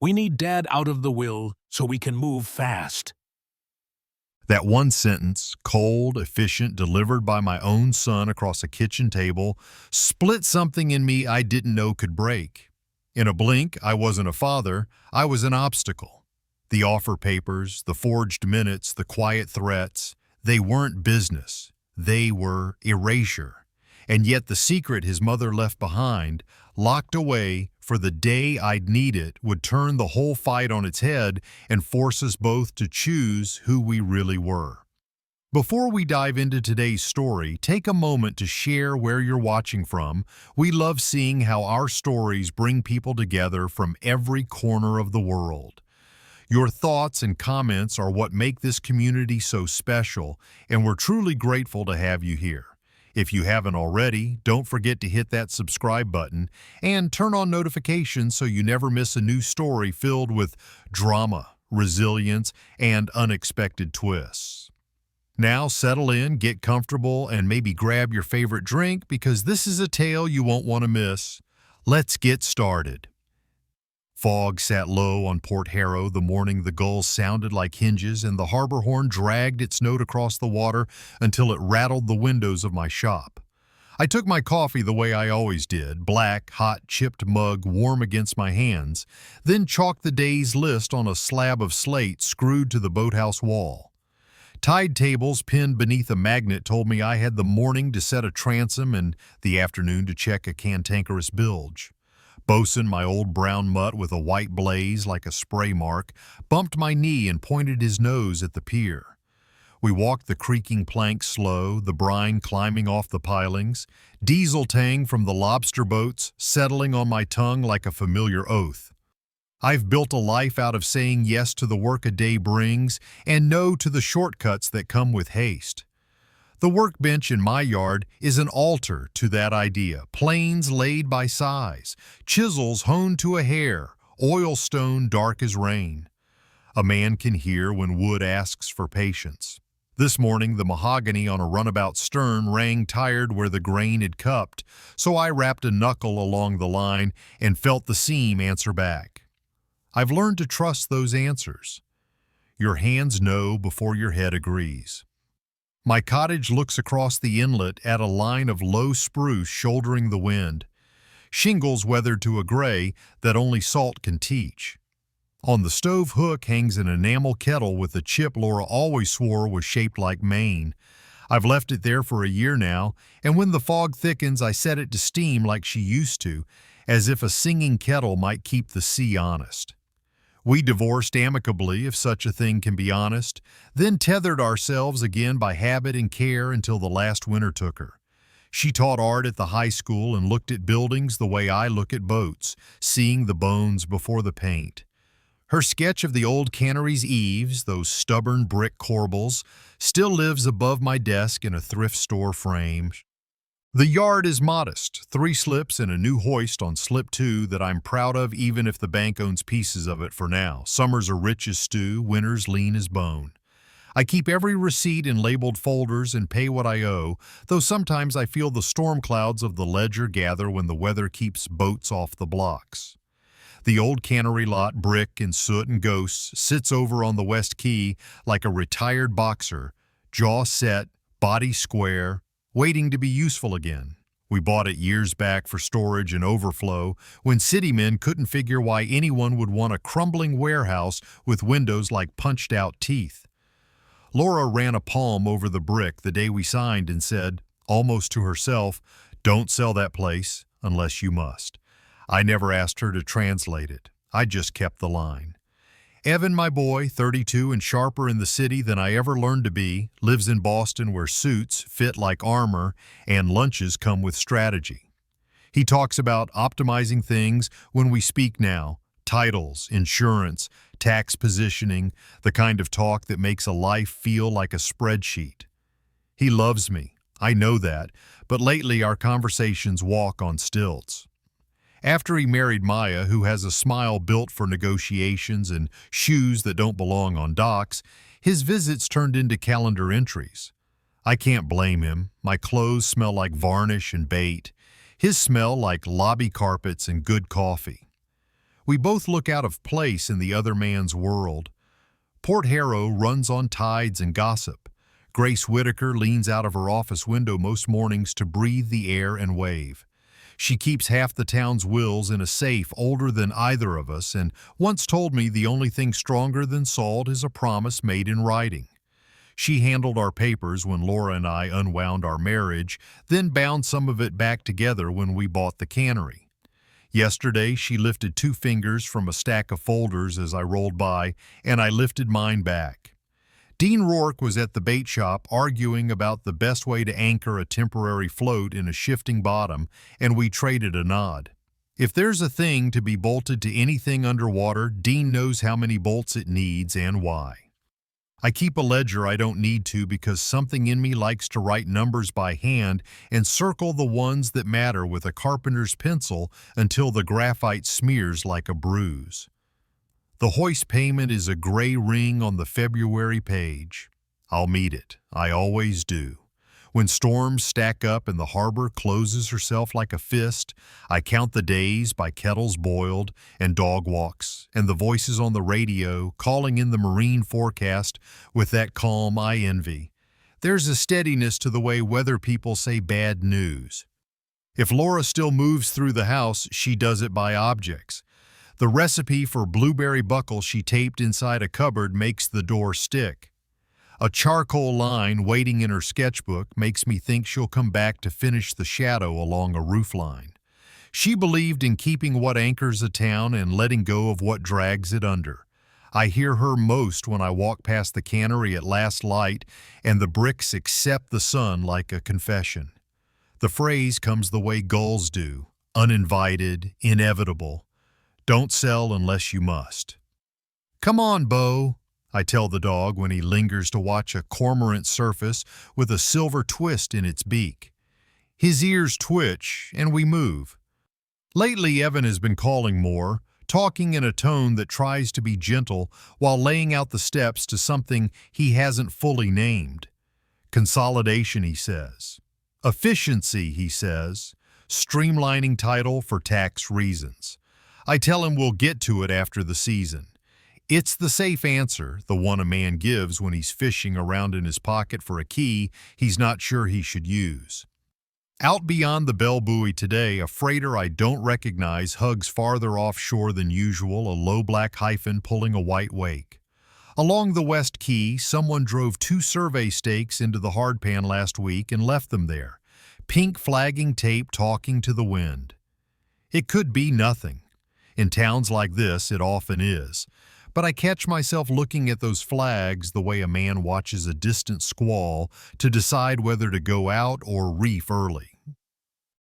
We need Dad out of the will so we can move fast. That one sentence, cold, efficient, delivered by my own son across a kitchen table, split something in me I didn't know could break. In a blink, I wasn't a father, I was an obstacle. The offer papers, the forged minutes, the quiet threats, they weren't business. They were erasure. And yet the secret his mother left behind, locked away for the day I'd need it, would turn the whole fight on its head and force us both to choose who we really were. Before we dive into today's story, take a moment to share where you're watching from. We love seeing how our stories bring people together from every corner of the world. Your thoughts and comments are what make this community so special, and we're truly grateful to have you here. If you haven't already, don't forget to hit that subscribe button and turn on notifications so you never miss a new story filled with drama, resilience, and unexpected twists. Now settle in, get comfortable, and maybe grab your favorite drink because this is a tale you won't want to miss. Let's get started. Fog sat low on Port Harrow the morning the gulls sounded like hinges and the harbor horn dragged its note across the water until it rattled the windows of my shop. I took my coffee the way I always did, black, hot, chipped mug warm against my hands, then chalked the day's list on a slab of slate screwed to the boathouse wall. Tide tables pinned beneath a magnet told me I had the morning to set a transom and the afternoon to check a cantankerous bilge. Bosun, my old brown mutt with a white blaze like a spray mark, bumped my knee and pointed his nose at the pier. We walked the creaking planks slow, the brine climbing off the pilings, diesel tang from the lobster boats settling on my tongue like a familiar oath. I've built a life out of saying yes to the work a day brings and no to the shortcuts that come with haste. The workbench in my yard is an altar to that idea, planes laid by size, chisels honed to a hair, oil stone dark as rain. A man can hear when wood asks for patience. This morning, the mahogany on a runabout stern rang tired where the grain had cupped, so I wrapped a knuckle along the line and felt the seam answer back. I've learned to trust those answers. Your hands know before your head agrees. My cottage looks across the inlet at a line of low spruce shouldering the wind, shingles weathered to a gray that only salt can teach. On the stove hook hangs an enamel kettle with a chip Laura always swore was shaped like Maine. I've left it there for a year now, and when the fog thickens I set it to steam like she used to, as if a singing kettle might keep the sea honest. We divorced amicably, if such a thing can be honest, then tethered ourselves again by habit and care until the last winter took her. She taught art at the high school and looked at buildings the way I look at boats, seeing the bones before the paint. Her sketch of the old Cannery's eaves, those stubborn brick corbels, still lives above my desk in a thrift store frame. The yard is modest, 3 slips and a new hoist on slip 2 that I'm proud of even if the bank owns pieces of it for now. Summers are rich as stew, winters lean as bone. I keep every receipt in labeled folders and pay what I owe, though sometimes I feel the storm clouds of the ledger gather when the weather keeps boats off the blocks. The old Cannery lot, brick and soot and ghosts, sits over on the West Quay like a retired boxer, jaw set, body square, waiting to be useful again. We bought it years back for storage and overflow when city men couldn't figure why anyone would want a crumbling warehouse with windows like punched-out teeth. Laura ran a palm over the brick the day we signed and said, almost to herself, "Don't sell that place unless you must." I never asked her to translate it. I just kept the line. Evan, my boy, 32 and sharper in the city than I ever learned to be, lives in Boston where suits fit like armor and lunches come with strategy. He talks about optimizing things when we speak now, titles, insurance, tax positioning, the kind of talk that makes a life feel like a spreadsheet. He loves me, I know that, but lately our conversations walk on stilts. After he married Maya, who has a smile built for negotiations and shoes that don't belong on docks, his visits turned into calendar entries. I can't blame him. My clothes smell like varnish and bait. His smell like lobby carpets and good coffee. We both look out of place in the other man's world. Port Harrow runs on tides and gossip. Grace Whitaker leans out of her office window most mornings to breathe the air and wave. She keeps half the town's wills in a safe older than either of us and once told me the only thing stronger than salt is a promise made in writing. She handled our papers when Laura and I unwound our marriage, then bound some of it back together when we bought the Cannery. Yesterday, she lifted 2 fingers from a stack of folders as I rolled by, and I lifted mine back. Dean Rourke was at the bait shop arguing about the best way to anchor a temporary float in a shifting bottom, and we traded a nod. If there's a thing to be bolted to anything underwater, Dean knows how many bolts it needs and why. I keep a ledger I don't need to because something in me likes to write numbers by hand and circle the ones that matter with a carpenter's pencil until the graphite smears like a bruise. The hoist payment is a gray ring on the February page. I'll meet it. I always do. When storms stack up and the harbor closes herself like a fist, I count the days by kettles boiled and dog walks and the voices on the radio calling in the marine forecast with that calm I envy. There's a steadiness to the way weather people say bad news. If Laura still moves through the house, she does it by objects. The recipe for blueberry buckle she taped inside a cupboard makes the door stick. A charcoal line waiting in her sketchbook makes me think she'll come back to finish the shadow along a roofline. She believed in keeping what anchors a town and letting go of what drags it under. I hear her most when I walk past the Cannery at last light and the bricks accept the sun like a confession. The phrase comes the way gulls do, uninvited, inevitable. Don't sell unless you must. Come on, Bo, I tell the dog when he lingers to watch a cormorant surface with a silver twist in its beak. His ears twitch, and we move. Lately, Evan has been calling more, talking in a tone that tries to be gentle while laying out the steps to something he hasn't fully named. Consolidation, he says. Efficiency, he says. Streamlining title for tax reasons. I tell him we'll get to it after the season. It's the safe answer, the one a man gives when he's fishing around in his pocket for a key he's not sure he should use. Out beyond the bell buoy today, a freighter I don't recognize hugs farther offshore than usual, a low black hyphen pulling a white wake. Along the West Quay, someone drove 2 survey stakes into the hardpan last week and left them there, pink flagging tape talking to the wind. It could be nothing. In towns like this, it often is. But I catch myself looking at those flags the way a man watches a distant squall to decide whether to go out or reef early.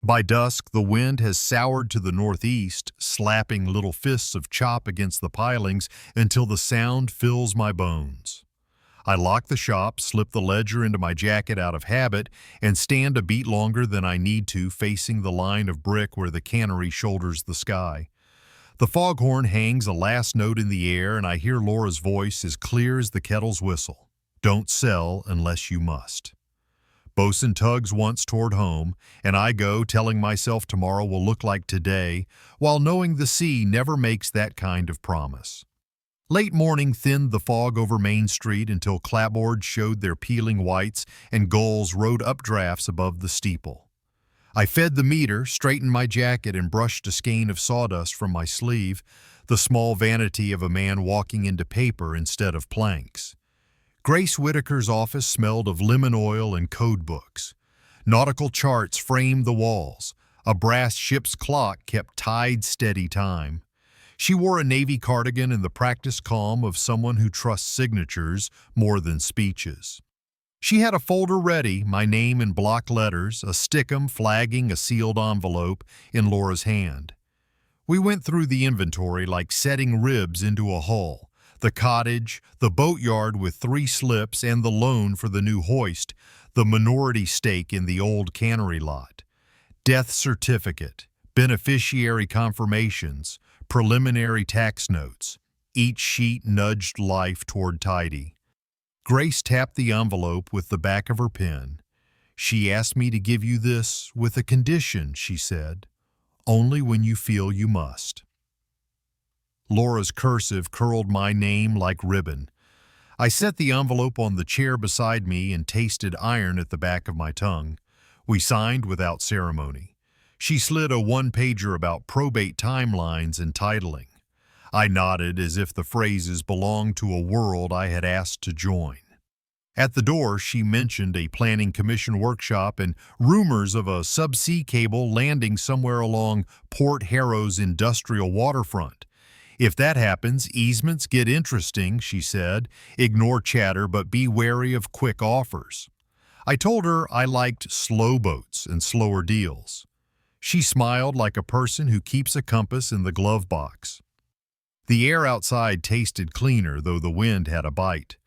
By dusk, the wind has soured to the northeast, slapping little fists of chop against the pilings until the sound fills my bones. I lock the shop, slip the ledger into my jacket out of habit, and stand a beat longer than I need to facing the line of brick where the Cannery shoulders the sky. The foghorn hangs a last note in the air, and I hear Laura's voice as clear as the kettle's whistle. Don't sell unless you must. Bosun tugs once toward home, and I go telling myself tomorrow will look like today, while knowing the sea never makes that kind of promise. Late morning thinned the fog over Main Street until clapboards showed their peeling whites and gulls rode updrafts above the steeple. I fed the meter, straightened my jacket, and brushed a skein of sawdust from my sleeve, the small vanity of a man walking into paper instead of planks. Grace Whitaker's office smelled of lemon oil and code books. Nautical charts framed the walls. A brass ship's clock kept tide-steady time. She wore a navy cardigan in the practiced calm of someone who trusts signatures more than speeches. She had a folder ready, my name in block letters, a stickum flagging a sealed envelope in Laura's hand. We went through the inventory like setting ribs into a hull. The cottage, the boatyard with 3 slips, and the loan for the new hoist, the minority stake in the old Cannery lot. Death certificate, beneficiary confirmations, preliminary tax notes. Each sheet nudged life toward tidy. Grace tapped the envelope with the back of her pen. She asked me to give you this with a condition, she said. Only when you feel you must. Laura's cursive curled my name like ribbon. I set the envelope on the chair beside me and tasted iron at the back of my tongue. We signed without ceremony. She slid a one-pager about probate timelines and titling. I nodded as if the phrases belonged to a world I had asked to join. At the door, she mentioned a planning commission workshop and rumors of a subsea cable landing somewhere along Port Harrow's industrial waterfront. If that happens, easements get interesting, she said. Ignore chatter, but be wary of quick offers. I told her I liked slow boats and slower deals. She smiled like a person who keeps a compass in the glove box. The air outside tasted cleaner, though the wind had a bite.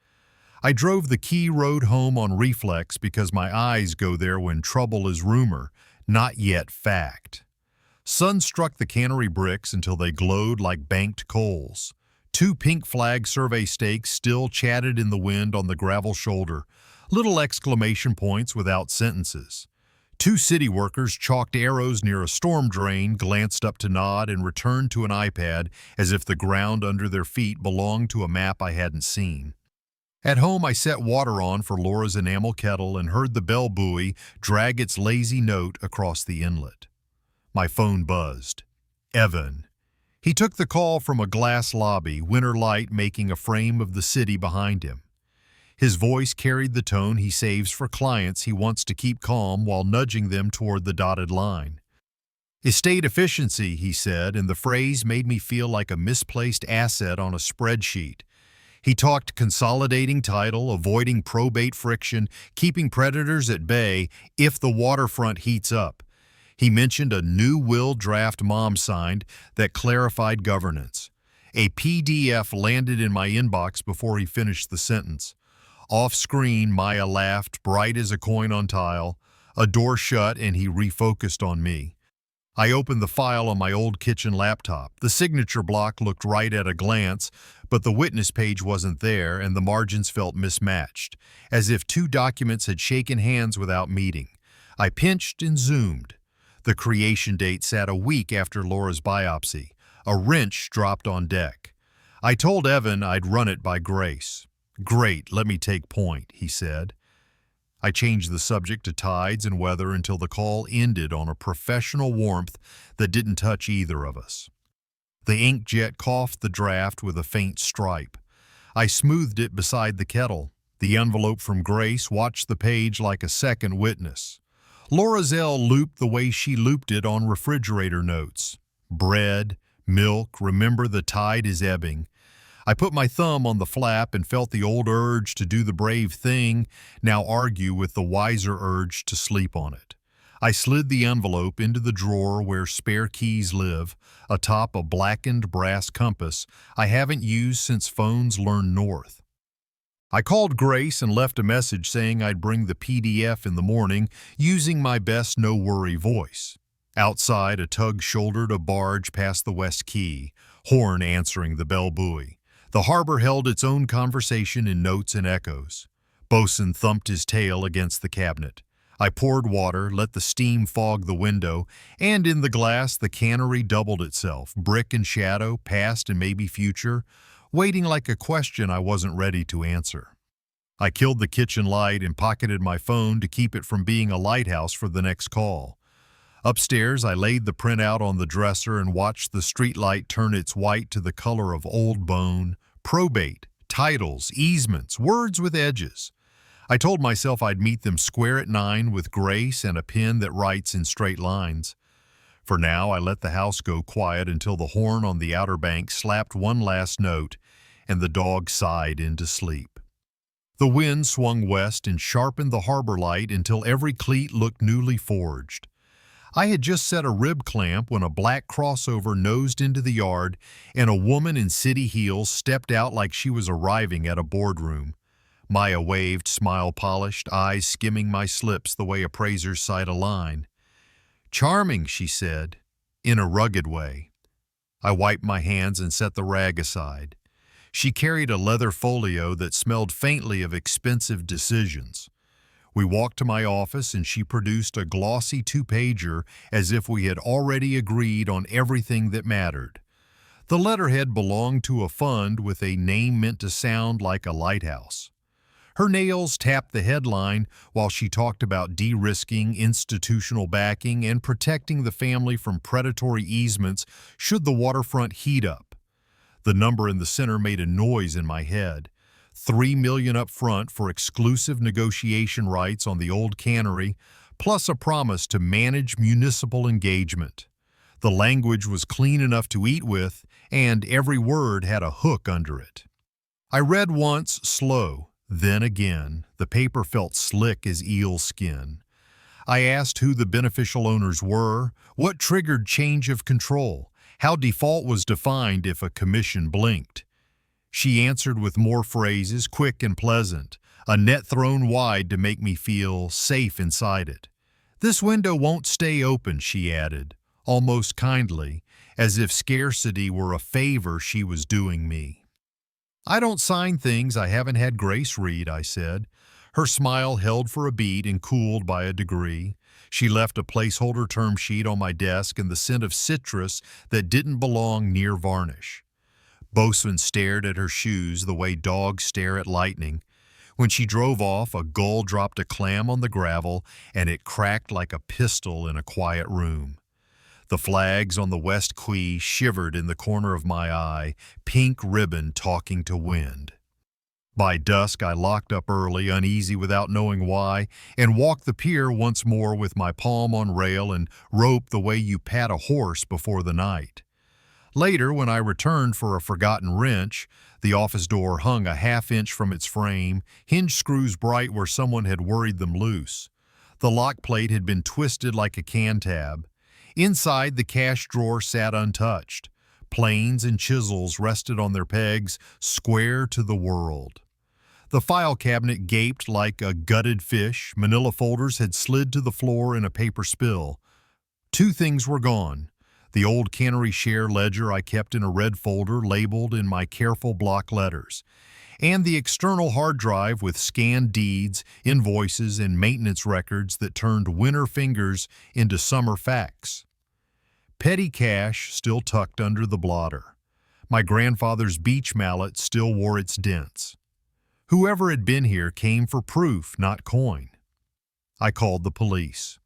I drove the Key Road home on reflex because my eyes go there when trouble is rumor, not yet fact. Sun struck the Cannery bricks until they glowed like banked coals. 2 pink flag survey stakes still chatted in the wind on the gravel shoulder, little exclamation points without sentences. 2 city workers chalked arrows near a storm drain, glanced up to nod, and returned to an iPad as if the ground under their feet belonged to a map I hadn't seen. At home, I set water on for Laura's enamel kettle and heard the bell buoy drag its lazy note across the inlet. My phone buzzed. Evan. He took the call from a glass lobby, winter light making a frame of the city behind him. His voice carried the tone he saves for clients he wants to keep calm while nudging them toward the dotted line. Estate efficiency, he said, and the phrase made me feel like a misplaced asset on a spreadsheet. He talked consolidating title, avoiding probate friction, keeping predators at bay if the waterfront heats up. He mentioned a new will draft Mom signed that clarified governance. A PDF landed in my inbox before he finished the sentence. Off-screen, Maya laughed, bright as a coin on tile. A door shut and he refocused on me. I opened the file on my old kitchen laptop. The signature block looked right at a glance, but the witness page wasn't there and the margins felt mismatched, as if 2 documents had shaken hands without meeting. I pinched and zoomed. The creation date sat a week after Laura's biopsy. A wrench dropped on deck. I told Evan I'd run it by Grace. Great, let me take point, he said. I changed the subject to tides and weather until the call ended on a professional warmth that didn't touch either of us. The inkjet coughed the draft with a faint stripe. I smoothed it beside the kettle. The envelope from Grace watched the page like a second witness. Laura's L looped the way she looped it on refrigerator notes. Bread, milk, remember the tide is ebbing. I put my thumb on the flap and felt the old urge to do the brave thing, now argue with the wiser urge to sleep on it. I slid the envelope into the drawer where spare keys live, atop a blackened brass compass I haven't used since phones learned north. I called Grace and left a message saying I'd bring the PDF in the morning using my best no-worry voice. Outside, a tug shouldered a barge past the West Quay, horn answering the bell buoy. The harbor held its own conversation in notes and echoes. Bosun thumped his tail against the cabinet. I poured water, let the steam fog the window, and in the glass the cannery doubled itself, brick and shadow, past and maybe future, waiting like a question I wasn't ready to answer. I killed the kitchen light and pocketed my phone to keep it from being a lighthouse for the next call. Upstairs, I laid the printout on the dresser and watched the streetlight turn its white to the color of old bone, probate, titles, easements, words with edges. I told myself I'd meet them square at 9 with Grace and a pen that writes in straight lines. For now, I let the house go quiet until the horn on the outer bank slapped one last note and the dog sighed into sleep. The wind swung west and sharpened the harbor light until every cleat looked newly forged. I had just set a rib clamp when a black crossover nosed into the yard and a woman in city heels stepped out like she was arriving at a boardroom. Maya waved, smile polished, eyes skimming my slips the way appraisers sight a line. "Charming," she said, in a rugged way. I wiped my hands and set the rag aside. She carried a leather folio that smelled faintly of expensive decisions. We walked to my office and she produced a glossy 2-pager as if we had already agreed on everything that mattered. The letterhead belonged to a fund with a name meant to sound like a lighthouse. Her nails tapped the headline while she talked about de-risking, institutional backing, and protecting the family from predatory easements should the waterfront heat up. The number in the center made a noise in my head. $3 million up front for exclusive negotiation rights on the old cannery, plus a promise to manage municipal engagement. The language was clean enough to eat with, and every word had a hook under it. I read once, slow. Then again, the paper felt slick as eel skin. I asked who the beneficial owners were, what triggered change of control, how default was defined if a commission blinked. She answered with more phrases, quick and pleasant, a net thrown wide to make me feel safe inside it. "This window won't stay open," she added, almost kindly, as if scarcity were a favor she was doing me. "I don't sign things I haven't had Grace read," I said. Her smile held for a beat and cooled by a degree. She left a placeholder term sheet on my desk and the scent of citrus that didn't belong near varnish. Bosun stared at her shoes the way dogs stare at lightning. When she drove off, a gull dropped a clam on the gravel and it cracked like a pistol in a quiet room. The flags on the west quay shivered in the corner of my eye, pink ribbon talking to wind. By dusk, I locked up early, uneasy without knowing why, and walked the pier once more with my palm on rail and rope the way you pat a horse before the night. Later, when I returned for a forgotten wrench, the office door hung a half-inch from its frame, hinge screws bright where someone had worried them loose. The lock plate had been twisted like a can tab. Inside, the cash drawer sat untouched. Planes and chisels rested on their pegs, square to the world. The file cabinet gaped like a gutted fish. Manila folders had slid to the floor in a paper spill. Two things were gone. The old Cannery share ledger I kept in a red folder labeled in my careful block letters, and the external hard drive with scanned deeds, invoices, and maintenance records that turned winter fingers into summer facts. Petty cash still tucked under the blotter. My grandfather's beach mallet still wore its dents. Whoever had been here came for proof, not coin. I called the police.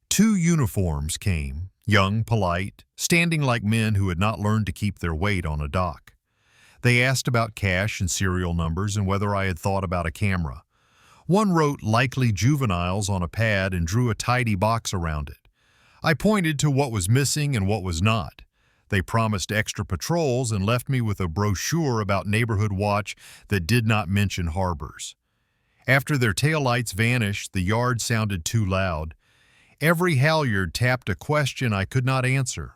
2 uniforms came, young, polite, standing like men who had not learned to keep their weight on a dock. They asked about cash and serial numbers and whether I had thought about a camera. One wrote "likely juveniles" on a pad and drew a tidy box around it. I pointed to what was missing and what was not. They promised extra patrols and left me with a brochure about neighborhood watch that did not mention harbors. After their taillights vanished, the yard sounded too loud. Every halyard tapped a question I could not answer.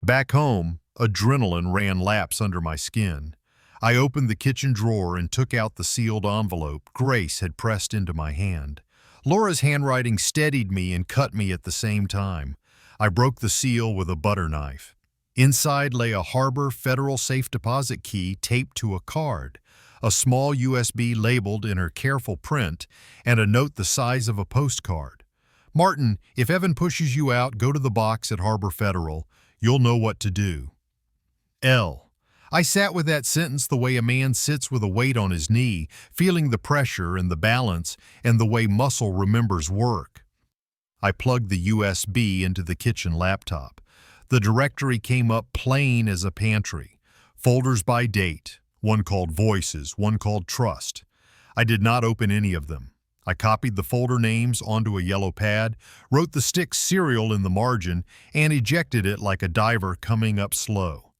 Back home, adrenaline ran laps under my skin. I opened the kitchen drawer and took out the sealed envelope Grace had pressed into my hand. Laura's handwriting steadied me and cut me at the same time. I broke the seal with a butter knife. Inside lay a Harbor Federal Safe Deposit key taped to a card, a small USB labeled in her careful print, and a note the size of a postcard. "Martin, if Evan pushes you out, go to the box at Harbor Federal. You'll know what to do." L. I sat with that sentence the way a man sits with a weight on his knee, feeling the pressure and the balance and the way muscle remembers work. I plugged the USB into the kitchen laptop. The directory came up plain as a pantry. Folders by date, one called Voices, one called Trust. I did not open any of them. I copied the folder names onto a yellow pad, wrote the stick serial in the margin, and ejected it like a diver coming up slow.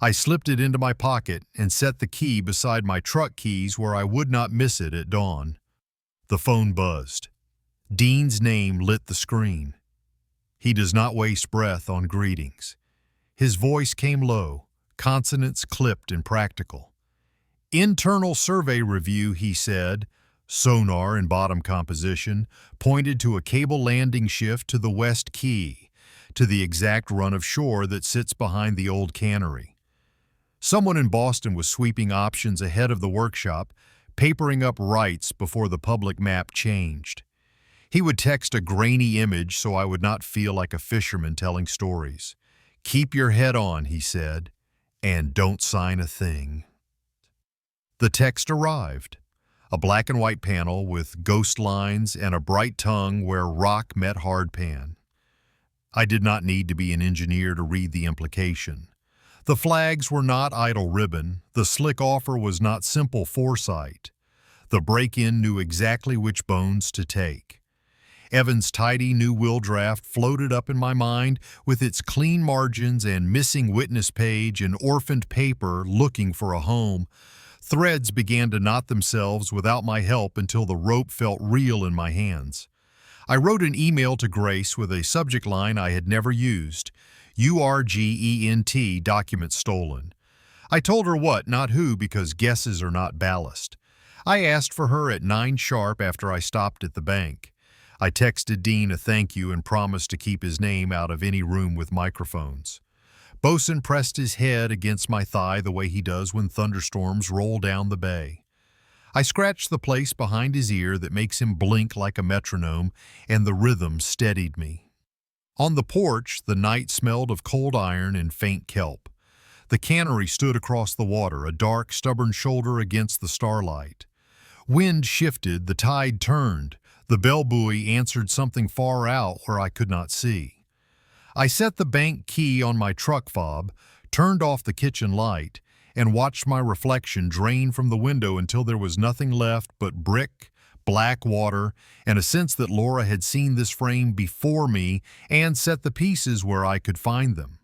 I slipped it into my pocket and set the key beside my truck keys where I would not miss it at dawn. The phone buzzed. Dean's name lit the screen. He does not waste breath on greetings. His voice came low, consonants clipped and practical. "Internal survey review," he said. Sonar in bottom composition pointed to a cable landing shift to the west quay, to the exact run of shore that sits behind the old cannery. Someone in Boston was sweeping options ahead of the workshop, papering up rights before the public map changed. He would text a grainy image so I would not feel like a fisherman telling stories. "Keep your head on," he said. and don't sign a thing. The text arrived. A black and white panel with ghost lines and a bright tongue where rock met hard pan. I did not need to be an engineer to read the implication. The flags were not idle ribbon. The slick offer was not simple foresight. The break-in knew exactly which bones to take. Evan's tidy new will draft floated up in my mind with its clean margins and missing witness page and orphaned paper looking for a home. Threads began to knot themselves without my help until the rope felt real in my hands. I wrote an email to Grace with a subject line I had never used, URGENT document stolen. I told her what, not who, because guesses are not ballast. I asked for her at 9 sharp after I stopped at the bank. I texted Dean a thank you and promised to keep his name out of any room with microphones. Bosun pressed his head against my thigh the way he does when thunderstorms roll down the bay. I scratched the place behind his ear that makes him blink like a metronome, and the rhythm steadied me. On the porch, the night smelled of cold iron and faint kelp. The Cannery stood across the water, a dark, stubborn shoulder against the starlight. Wind shifted, the tide turned. The bell buoy answered something far out where I could not see. I set the bank key on my truck fob, turned off the kitchen light, and watched my reflection drain from the window until there was nothing left but brick, black water, and a sense that Laura had seen this frame before me and set the pieces where I could find them.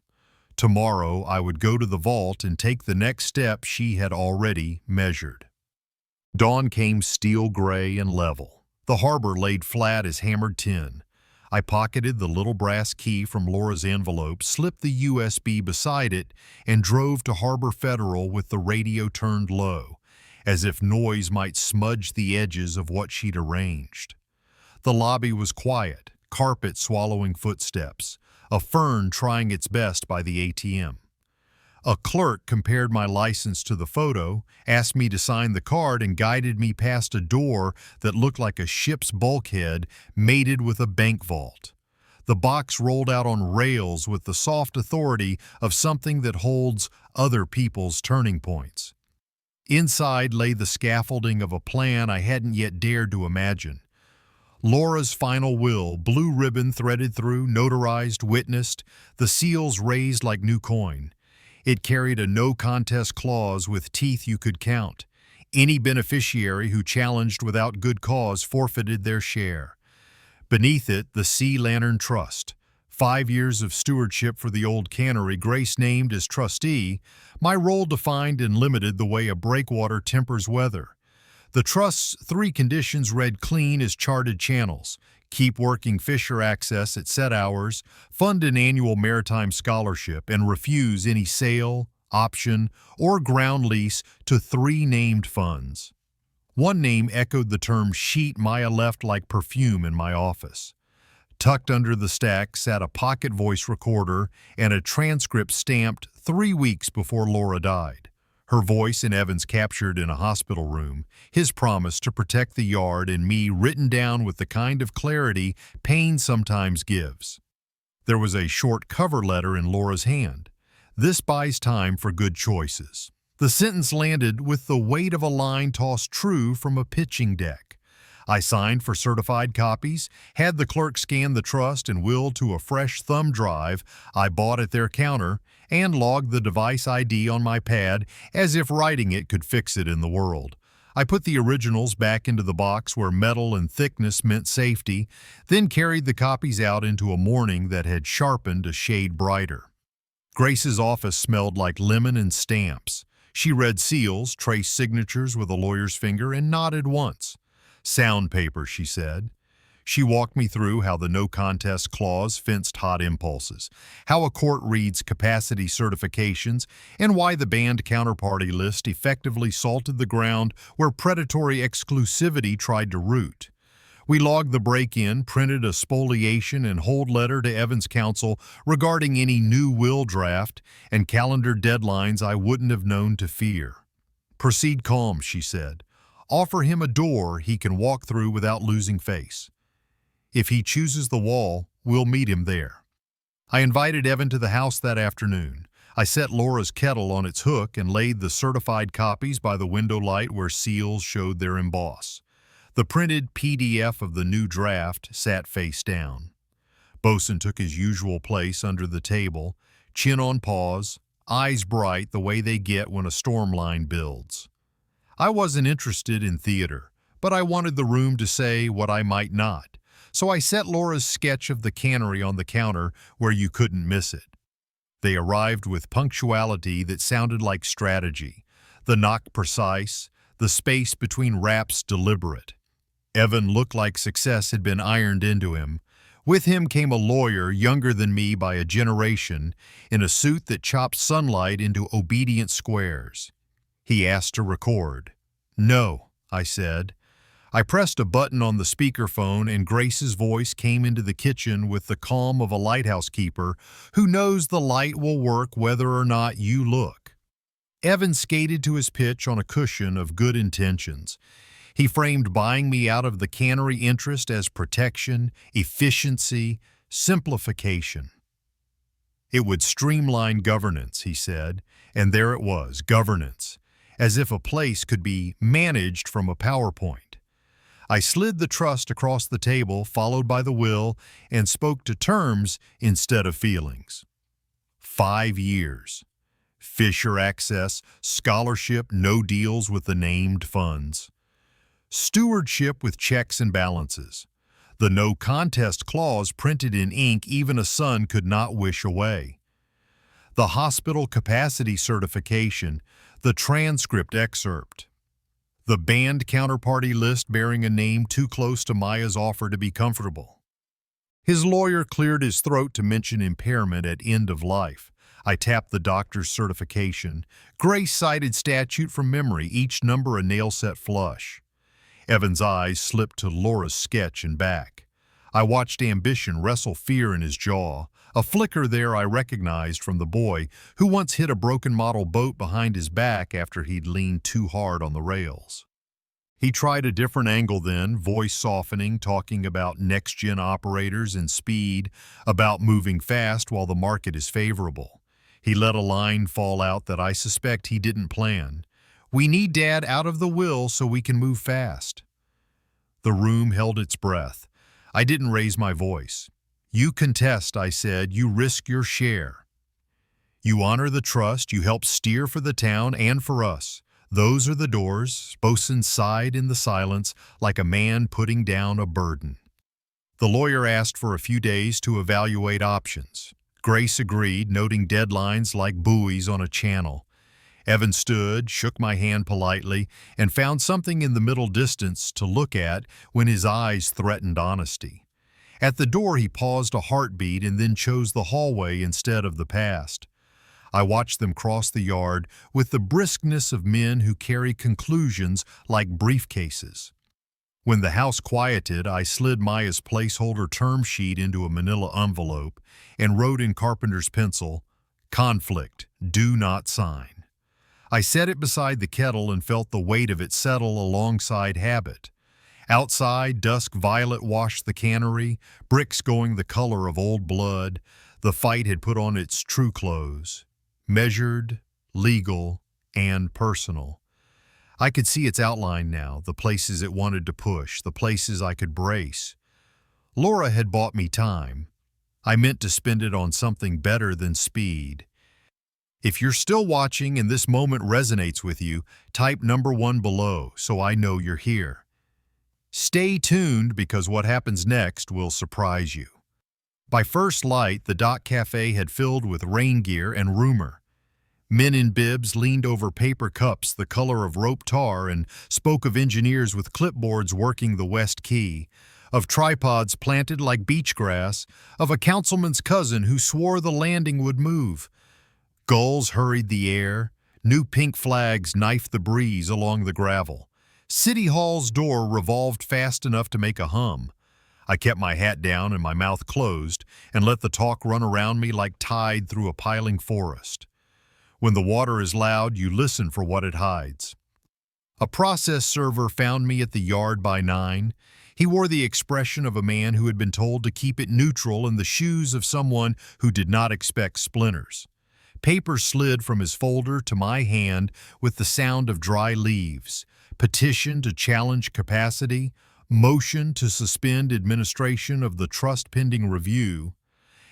Tomorrow I would go to the vault and take the next step she had already measured. Dawn came steel gray and level. The harbor laid flat as hammered tin. I pocketed the little brass key from Laura's envelope, slipped the USB beside it, and drove to Harbor Federal with the radio turned low, as if noise might smudge the edges of what she'd arranged. The lobby was quiet, carpet swallowing footsteps, a fern trying its best by the ATM. A clerk compared my license to the photo, asked me to sign the card, and guided me past a door that looked like a ship's bulkhead mated with a bank vault. The box rolled out on rails with the soft authority of something that holds other people's turning points. Inside lay the scaffolding of a plan I hadn't yet dared to imagine. Laura's final will, blue ribbon threaded through, notarized, witnessed, the seals raised like new coin. It carried a no-contest clause with teeth you could count. Any beneficiary who challenged without good cause forfeited their share. Beneath it, the Sea Lantern Trust. 5 years of stewardship for the old cannery, Grace named as trustee, my role defined and limited the way a breakwater tempers weather. The trust's 3 conditions read clean as charted channels. Keep working fisher access at set hours, fund an annual maritime scholarship, and refuse any sale, option, or ground lease to 3 named funds. One name echoed the term sheet Maya left like perfume in my office. Tucked under the stack sat a pocket voice recorder and a transcript stamped 3 weeks before Laura died. Her voice and Evan's captured in a hospital room, his promise to protect the yard and me written down with the kind of clarity pain sometimes gives. There was a short cover letter in Laura's hand. This buys time for good choices. The sentence landed with the weight of a line tossed true from a pitching deck. I signed for certified copies, had the clerk scan the trust and will to a fresh thumb drive I bought at their counter, and logged the device ID on my pad as if writing it could fix it in the world. I put the originals back into the box where metal and thickness meant safety, then carried the copies out into a morning that had sharpened a shade brighter. Grace's office smelled like lemon and stamps. She read seals, traced signatures with a lawyer's finger, and nodded once. "Sound paper," she said. She walked me through how the no-contest clause fenced hot impulses, how a court reads capacity certifications, and why the banned counterparty list effectively salted the ground where predatory exclusivity tried to root. We logged the break-in, printed a spoliation and hold letter to Evan's counsel regarding any new will draft, and calendared deadlines I wouldn't have known to fear. "Proceed calm," she said. "Offer him a door he can walk through without losing face. If he chooses the wall, we'll meet him there." I invited Evan to the house that afternoon. I set Laura's kettle on its hook and laid the certified copies by the window light where seals showed their emboss. The printed PDF of the new draft sat face down. Bosun took his usual place under the table, chin on paws, eyes bright the way they get when a storm line builds. I wasn't interested in theater, but I wanted the room to say what I might not, so I set Laura's sketch of the cannery on the counter where you couldn't miss it. They arrived with punctuality that sounded like strategy, the knock precise, the space between raps deliberate. Evan looked like success had been ironed into him. With him came a lawyer younger than me by a generation, in a suit that chopped sunlight into obedient squares. He asked to record. "No," I said. I pressed a button on the speakerphone and Grace's voice came into the kitchen with the calm of a lighthouse keeper who knows the light will work whether or not you look. Evan skated to his pitch on a cushion of good intentions. He framed buying me out of the cannery interest as protection, efficiency, simplification. It would streamline governance, he said, and there it was, governance, as if a place could be managed from a PowerPoint. I slid the trust across the table, followed by the will, and spoke to terms instead of feelings. 5 years. Fisher access, scholarship, no deals with the named funds. Stewardship with checks and balances. The no contest clause printed in ink even a son could not wish away. The hospital capacity certification, the transcript excerpt. The banned counterparty list bearing a name too close to Maya's offer to be comfortable. His lawyer cleared his throat to mention impairment at end of life. I tapped the doctor's certification. Grace cited statute from memory, each number a nail set flush. Evan's eyes slipped to Laura's sketch and back. I watched ambition wrestle fear in his jaw, a flicker there I recognized from the boy who once hit a broken model boat behind his back after he'd leaned too hard on the rails. He tried a different angle then, voice softening, talking about next-gen operators and speed, about moving fast while the market is favorable. He let a line fall out that I suspect he didn't plan. "We need Dad out of the will so we can move fast." The room held its breath. I didn't raise my voice. "You contest," I said. "You risk your share. You honor the trust. You help steer for the town and for us. Those are the doors." Bosun sighed in the silence like a man putting down a burden. The lawyer asked for a few days to evaluate options. Grace agreed, noting deadlines like buoys on a channel. Evan stood, shook my hand politely, and found something in the middle distance to look at when his eyes threatened honesty. At the door he paused a heartbeat and then chose the hallway instead of the past. I watched them cross the yard with the briskness of men who carry conclusions like briefcases. When the house quieted, I slid Maya's placeholder term sheet into a manila envelope and wrote in Carpenter's pencil, "Conflict, do not sign." I set it beside the kettle and felt the weight of it settle alongside habit. Outside, dusk violet washed the cannery, bricks going the color of old blood. The fight had put on its true clothes. Measured, legal, and personal. I could see its outline now, the places it wanted to push, the places I could brace. Laura had bought me time. I meant to spend it on something better than speed. If you're still watching and this moment resonates with you, type number 1 below so I know you're here. Stay tuned because what happens next will surprise you. By first light, the dock cafe had filled with rain gear and rumor. Men in bibs leaned over paper cups the color of rope tar and spoke of engineers with clipboards working the West Key, of tripods planted like beach grass, of a councilman's cousin who swore the landing would move. Gulls hurried the air, new pink flags knifed the breeze along the gravel. City Hall's door revolved fast enough to make a hum. I kept my hat down and my mouth closed and let the talk run around me like tide through a piling forest. When the water is loud, you listen for what it hides. A process server found me at the yard by 9. He wore the expression of a man who had been told to keep it neutral in the shoes of someone who did not expect splinters. Paper slid from his folder to my hand with the sound of dry leaves. Petition to challenge capacity, motion to suspend administration of the trust pending review,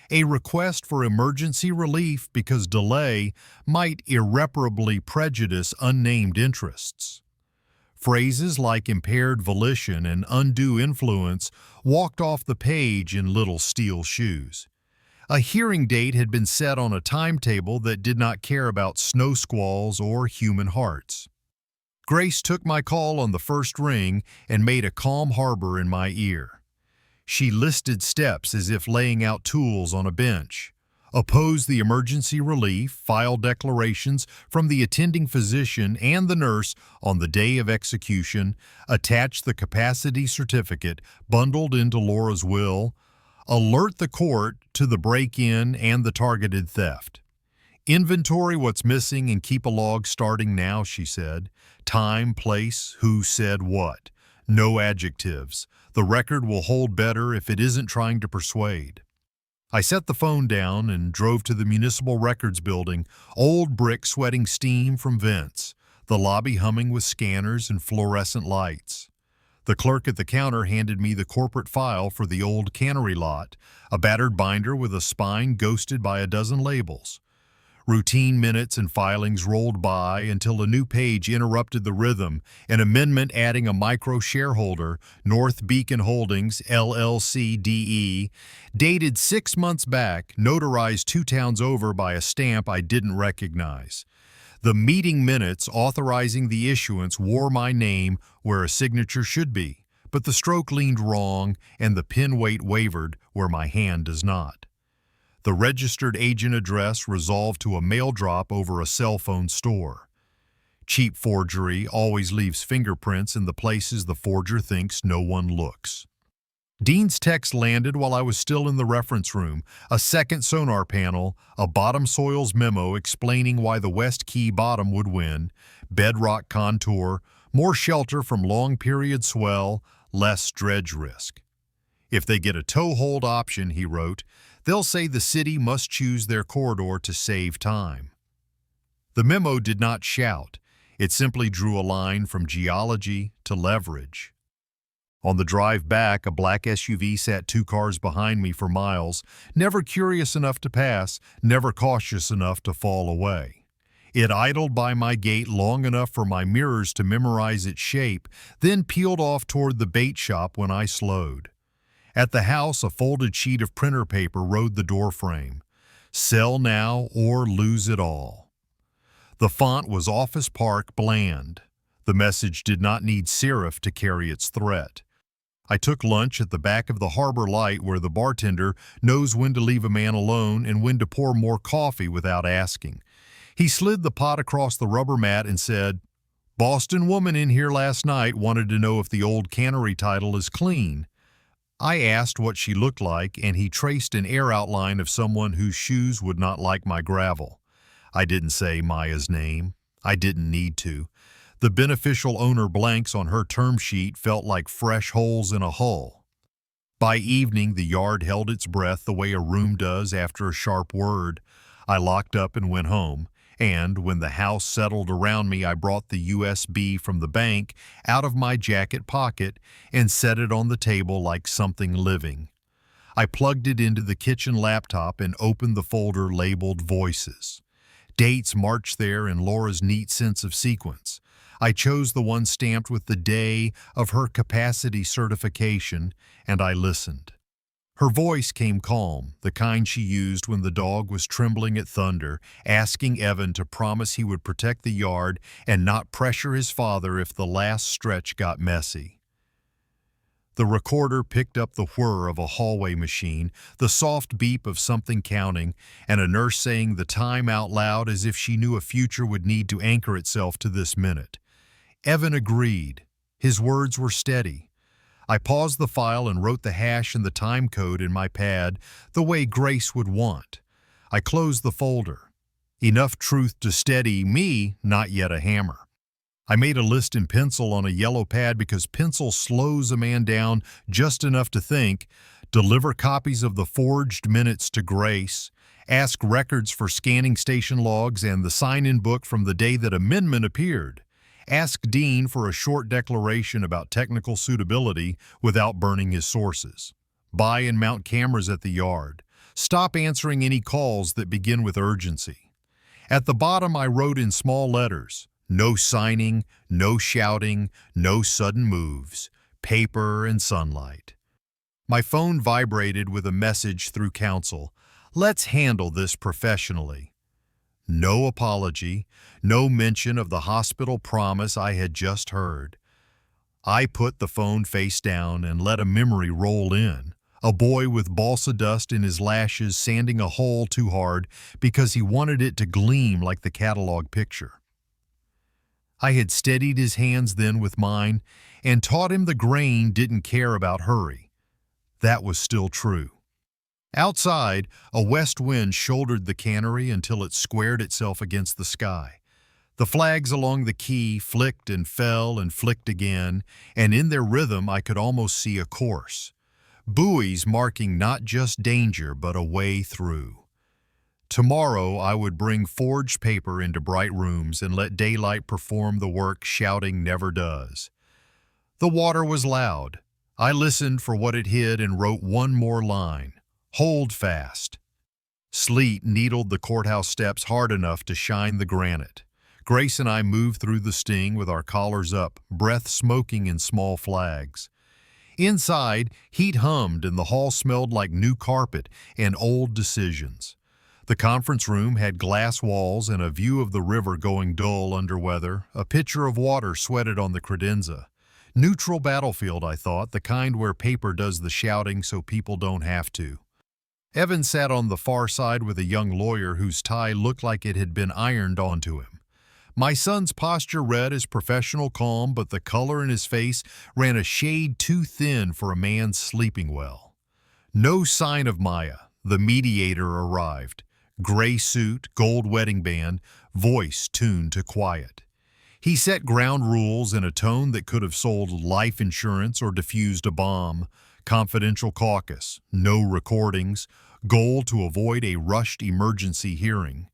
a request for emergency relief because delay might irreparably prejudice unnamed interests. Phrases like impaired volition and undue influence walked off the page in little steel shoes. A hearing date had been set on a timetable that did not care about snow squalls or human hearts. Grace took my call on the first ring and made a calm harbor in my ear. She listed steps as if laying out tools on a bench. Oppose the emergency relief, file declarations from the attending physician and the nurse on the day of execution, attach the capacity certificate bundled into Laura's will, alert the court to the break-in and the targeted theft. Inventory what's missing and keep a log starting now, she said. Time, place, who said what. No adjectives. The record will hold better if it isn't trying to persuade. I set the phone down and drove to the Municipal Records Building, old brick sweating steam from vents, the lobby humming with scanners and fluorescent lights. The clerk at the counter handed me the corporate file for the old Cannery lot, a battered binder with a spine ghosted by a dozen labels. Routine minutes and filings rolled by until a new page interrupted the rhythm, an amendment adding a micro-shareholder, North Beacon Holdings, LLC DE, dated 6 months back, notarized 2 towns over by a stamp I didn't recognize. The meeting minutes authorizing the issuance wore my name where a signature should be, but the stroke leaned wrong and the pen weight wavered where my hand does not. The registered agent address resolved to a mail drop over a cell phone store. Cheap forgery always leaves fingerprints in the places the forger thinks no one looks. Dean's text landed while I was still in the reference room, a second sonar panel, a bottom soils memo explaining why the West Key bottom would win, bedrock contour, more shelter from long-period swell, less dredge risk. If they get a toehold option, he wrote, they'll say the city must choose their corridor to save time. The memo did not shout. It simply drew a line from geology to leverage. On the drive back, a black SUV sat 2 cars behind me for miles, never curious enough to pass, never cautious enough to fall away. It idled by my gate long enough for my mirrors to memorize its shape, then peeled off toward the bait shop when I slowed. At the house, a folded sheet of printer paper rode the doorframe. Sell now or lose it all. The font was Office Park bland. The message did not need serif to carry its threat. I took lunch at the back of the Harbor Light where the bartender knows when to leave a man alone and when to pour more coffee without asking. He slid the pot across the rubber mat and said, "Boston woman in here last night wanted to know if the old Cannery title is clean." I asked what she looked like, and he traced an air outline of someone whose shoes would not like my gravel. I didn't say Maya's name. I didn't need to. The beneficial owner blanks on her term sheet felt like fresh holes in a hull. By evening, the yard held its breath the way a room does after a sharp word. I locked up and went home. And when the house settled around me, I brought the USB from the bank out of my jacket pocket and set it on the table like something living. I plugged it into the kitchen laptop and opened the folder labeled Voices. Dates marched there in Laura's neat sense of sequence. I chose the one stamped with the day of her capacity certification, and I listened. Her voice came calm, the kind she used when the dog was trembling at thunder, asking Evan to promise he would protect the yard and not pressure his father if the last stretch got messy. The recorder picked up the whir of a hallway machine, the soft beep of something counting, and a nurse saying the time out loud as if she knew a future would need to anchor itself to this minute. Evan agreed. His words were steady. I paused the file and wrote the hash and the time code in my pad the way Grace would want. I closed the folder. Enough truth to steady me, not yet a hammer. I made a list in pencil on a yellow pad because pencil slows a man down just enough to think, deliver copies of the forged minutes to Grace, Ask records for scanning station logs and the sign-in book from the day that amendment appeared. Ask Dean for a short declaration about technical suitability without burning his sources. Buy and mount cameras at the yard. Stop answering any calls that begin with urgency. At the bottom, I wrote in small letters, no signing, no shouting, no sudden moves, paper and sunlight. My phone vibrated with a message through counsel. Let's handle this professionally. No apology, no mention of the hospital promise I had just heard. I put the phone face down and let a memory roll in. A boy with balsa dust in his lashes sanding a hole too hard because he wanted it to gleam like the catalog picture. I had steadied his hands then with mine and taught him the grain didn't care about hurry. That was still true. Outside, a west wind shouldered the cannery until it squared itself against the sky. The flags along the quay flicked and fell and flicked again, and in their rhythm I could almost see a course. Buoys marking not just danger but a way through. Tomorrow I would bring forged paper into bright rooms and let daylight perform the work shouting never does. The water was loud. I listened for what it hid and wrote one more line. Hold fast. Sleet needled the courthouse steps hard enough to shine the granite. Grace and I moved through the sting with our collars up, breath smoking in small flags. Inside, heat hummed and the hall smelled like new carpet and old decisions. The conference room had glass walls and a view of the river going dull under weather. A pitcher of water sweated on the credenza. Neutral battlefield, I thought, the kind where paper does the shouting so people don't have to. Evan sat on the far side with a young lawyer whose tie looked like it had been ironed onto him. My son's posture read as professional calm, but the color in his face ran a shade too thin for a man sleeping well. No sign of Maya. The mediator arrived. Gray suit, gold wedding band, voice tuned to quiet. He set ground rules in a tone that could have sold life insurance or defused a bomb. Confidential caucus, no recordings, goal to avoid a rushed emergency hearing.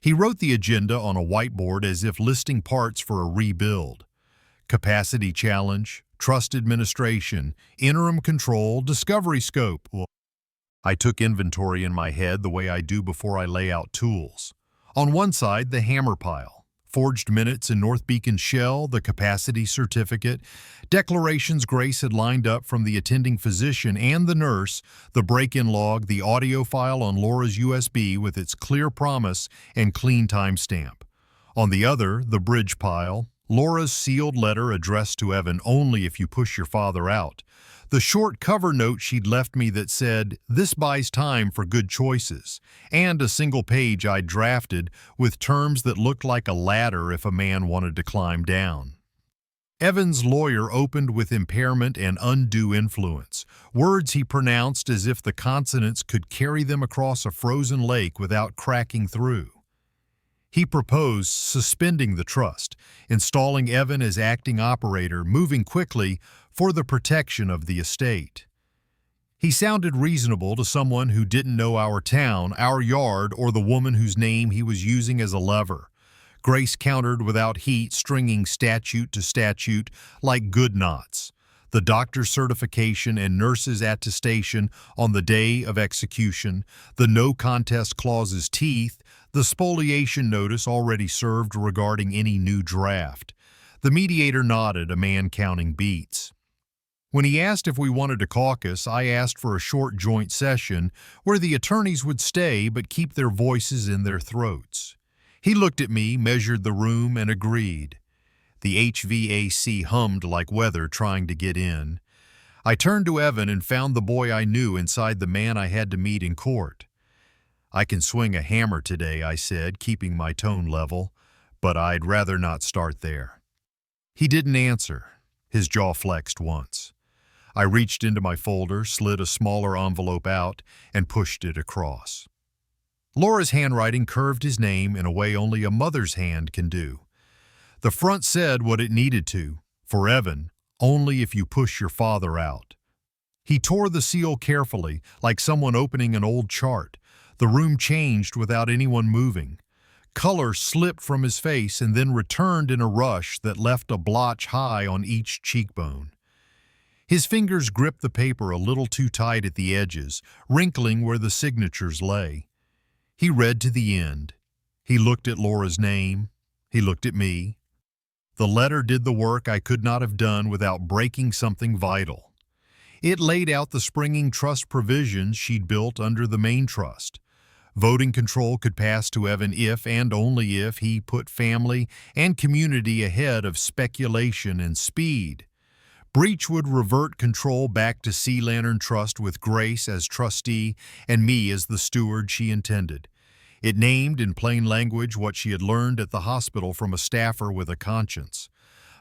He wrote the agenda on a whiteboard as if listing parts for a rebuild. Capacity challenge, trust administration, interim control, discovery scope. I took inventory in my head the way I do before I lay out tools. On one side, the hammer pile. Forged minutes in North Beacon shell, the capacity certificate, declarations Grace had lined up from the attending physician and the nurse, the break-in log, the audio file on Laura's USB with its clear promise and clean timestamp. On the other, the bridge pile, Laura's sealed letter addressed to Evan only if you push your father out. The short cover note she'd left me that said, "This buys time for good choices," and a single page I'd drafted with terms that looked like a ladder if a man wanted to climb down. Evan's lawyer opened with impairment and undue influence, words he pronounced as if the consonants could carry them across a frozen lake without cracking through. He proposed suspending the trust, installing Evan as acting operator, moving quickly for the protection of the estate. He sounded reasonable to someone who didn't know our town, our yard, or the woman whose name he was using as a lever. Grace countered without heat, stringing statute to statute like good knots. The doctor's certification and nurse's attestation on the day of execution, the no contest clause's teeth, the spoliation notice already served regarding any new draft. The mediator nodded, a man counting beats. When he asked if we wanted to caucus, I asked for a short joint session where the attorneys would stay but keep their voices in their throats. He looked at me, measured the room, and agreed. The HVAC hummed like weather trying to get in. I turned to Evan and found the boy I knew inside the man I had to meet in court. "I can swing a hammer today," I said, keeping my tone level, "but I'd rather not start there." He didn't answer. His jaw flexed once. I reached into my folder, slid a smaller envelope out, and pushed it across. Laura's handwriting curved his name in a way only a mother's hand can do. The front said what it needed to. For Evan, only if you push your father out. He tore the seal carefully, like someone opening an old chart. The room changed without anyone moving. Color slipped from his face and then returned in a rush that left a blotch high on each cheekbone. His fingers gripped the paper a little too tight at the edges, wrinkling where the signatures lay. He read to the end. He looked at Laura's name. He looked at me. The letter did the work I could not have done without breaking something vital. It laid out the springing trust provisions she'd built under the main trust. Voting control could pass to Evan if and only if he put family and community ahead of speculation and speed. Breach would revert control back to Sea Lantern Trust with Grace as trustee and me as the steward she intended. It named in plain language what she had learned at the hospital from a staffer with a conscience.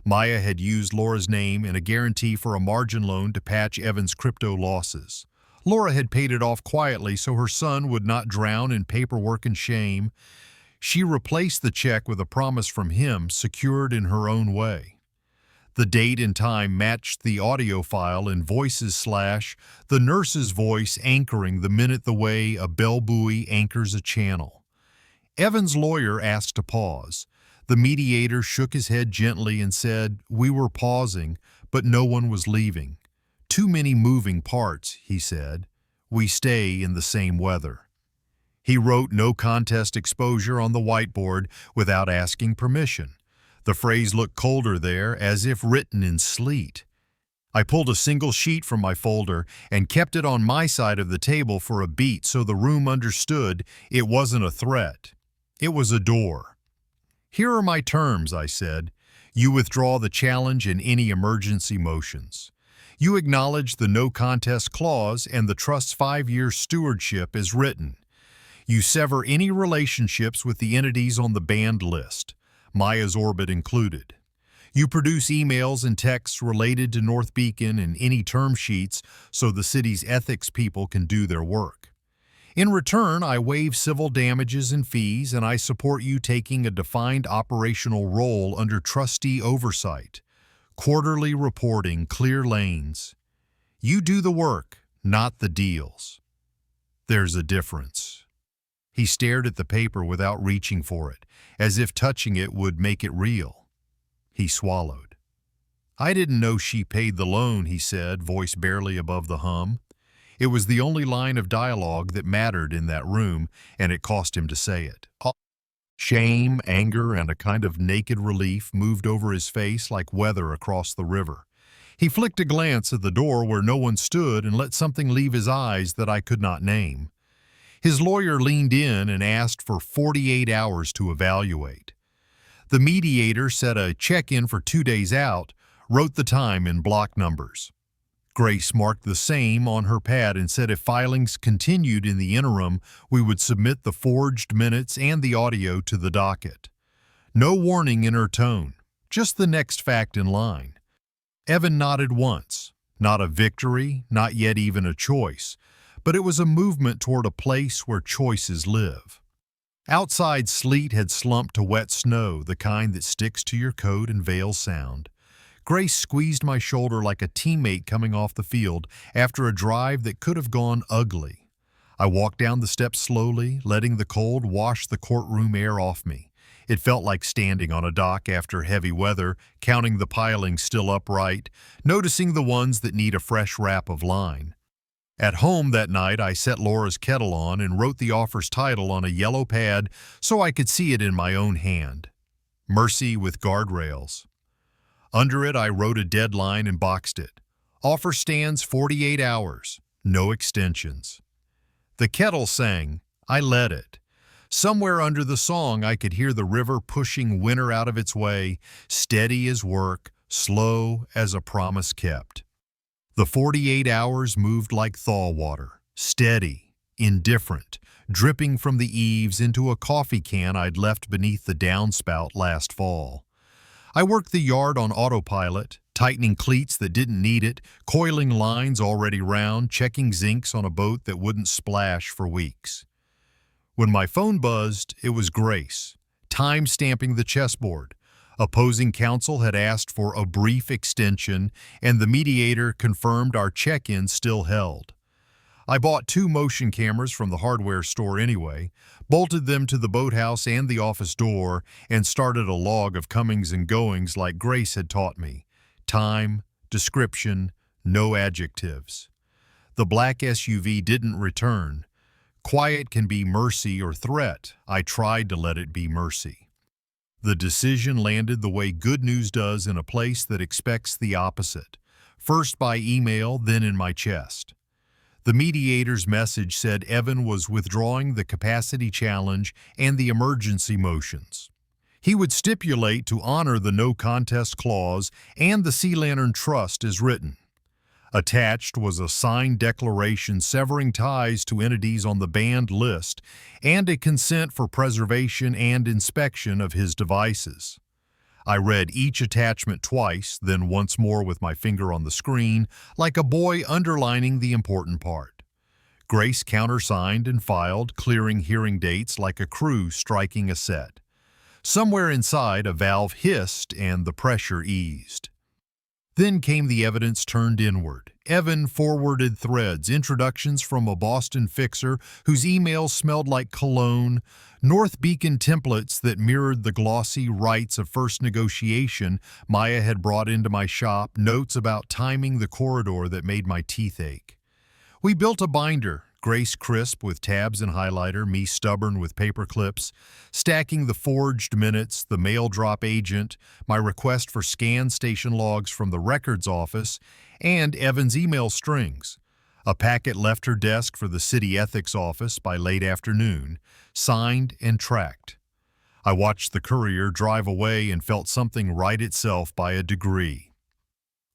Maya had used Laura's name in a guarantee for a margin loan to patch Evan's crypto losses. Laura had paid it off quietly so her son would not drown in paperwork and shame. She replaced the check with a promise from him, secured in her own way. The date and time matched the audio file in voices / the nurse's voice anchoring the minute the way a bell buoy anchors a channel. Evan's lawyer asked to pause. The mediator shook his head gently and said, "We were pausing, but no one was leaving. Too many moving parts," he said. "We stay in the same weather." He wrote "no contest exposure" on the whiteboard without asking permission. The phrase looked colder there, as if written in sleet. I pulled a single sheet from my folder and kept it on my side of the table for a beat so the room understood it wasn't a threat. It was a door. "Here are my terms," I said. "You withdraw the challenge and any emergency motions. You acknowledge the no contest clause and the trust's 5-year stewardship as written. You sever any relationships with the entities on the banned list, Maya's orbit included. You produce emails and texts related to North Beacon and any term sheets so the city's ethics people can do their work. In return, I waive civil damages and fees, and I support you taking a defined operational role under trustee oversight. Quarterly reporting, clear lanes. You do the work, not the deals." There's a difference. He stared at the paper without reaching for it, as if touching it would make it real. He swallowed. "I didn't know she paid the loan," he said, voice barely above the hum. It was the only line of dialogue that mattered in that room, and it cost him to say it. Shame, anger, and a kind of naked relief moved over his face like weather across the river. He flicked a glance at the door where no one stood and let something leave his eyes that I could not name. His lawyer leaned in and asked for 48 hours to evaluate. The mediator set a check-in for 2 days out, wrote the time in block numbers. Grace marked the same on her pad and said if filings continued in the interim, we would submit the forged minutes and the audio to the docket. No warning in her tone, just the next fact in line. Evan nodded once. Not a victory, not yet even a choice, but it was a movement toward a place where choices live. Outside, sleet had slumped to wet snow, the kind that sticks to your coat and veils sound. Grace squeezed my shoulder like a teammate coming off the field after a drive that could have gone ugly. I walked down the steps slowly, letting the cold wash the courtroom air off me. It felt like standing on a dock after heavy weather, counting the pilings still upright, noticing the ones that need a fresh wrap of line. At home that night, I set Laura's kettle on and wrote the offer's title on a yellow pad so I could see it in my own hand. Mercy with guardrails. Under it, I wrote a deadline and boxed it. Offer stands 48 hours. No extensions. The kettle sang. I let it. Somewhere under the song, I could hear the river pushing winter out of its way, steady as work, slow as a promise kept. The 48 hours moved like thaw water, steady, indifferent, dripping from the eaves into a coffee can I'd left beneath the downspout last fall. I worked the yard on autopilot, tightening cleats that didn't need it, coiling lines already round, checking zincs on a boat that wouldn't splash for weeks. When my phone buzzed, it was Grace, time-stamping the chessboard. Opposing counsel had asked for a brief extension, and the mediator confirmed our check-in still held. I bought 2 motion cameras from the hardware store anyway, bolted them to the boathouse and the office door, and started a log of comings and goings like Grace had taught me. Time, description, no adjectives. The black SUV didn't return. Quiet can be mercy or threat. I tried to let it be mercy. The decision landed the way good news does in a place that expects the opposite. First by email, then in my chest. The mediator's message said Evan was withdrawing the capacity challenge and the emergency motions. He would stipulate to honor the no contest clause and the Sea Lantern Trust as written. Attached was a signed declaration severing ties to entities on the banned list and a consent for preservation and inspection of his devices. I read each attachment twice, then once more with my finger on the screen, like a boy underlining the important part. Grace countersigned and filed, clearing hearing dates like a crew striking a set. Somewhere inside, a valve hissed and the pressure eased. Then came the evidence turned inward. Evan forwarded threads, introductions from a Boston fixer whose emails smelled like cologne, North Beacon templates that mirrored the glossy rights of first negotiation Maya had brought into my shop, notes about timing the corridor that made my teeth ache. We built a binder, Grace crisp with tabs and highlighter, me stubborn with paper clips, stacking the forged minutes, the mail drop agent, my request for scanned station logs from the records office, and Evan's email strings. A packet left her desk for the city ethics office by late afternoon, signed and tracked. I watched the courier drive away and felt something right itself by a degree.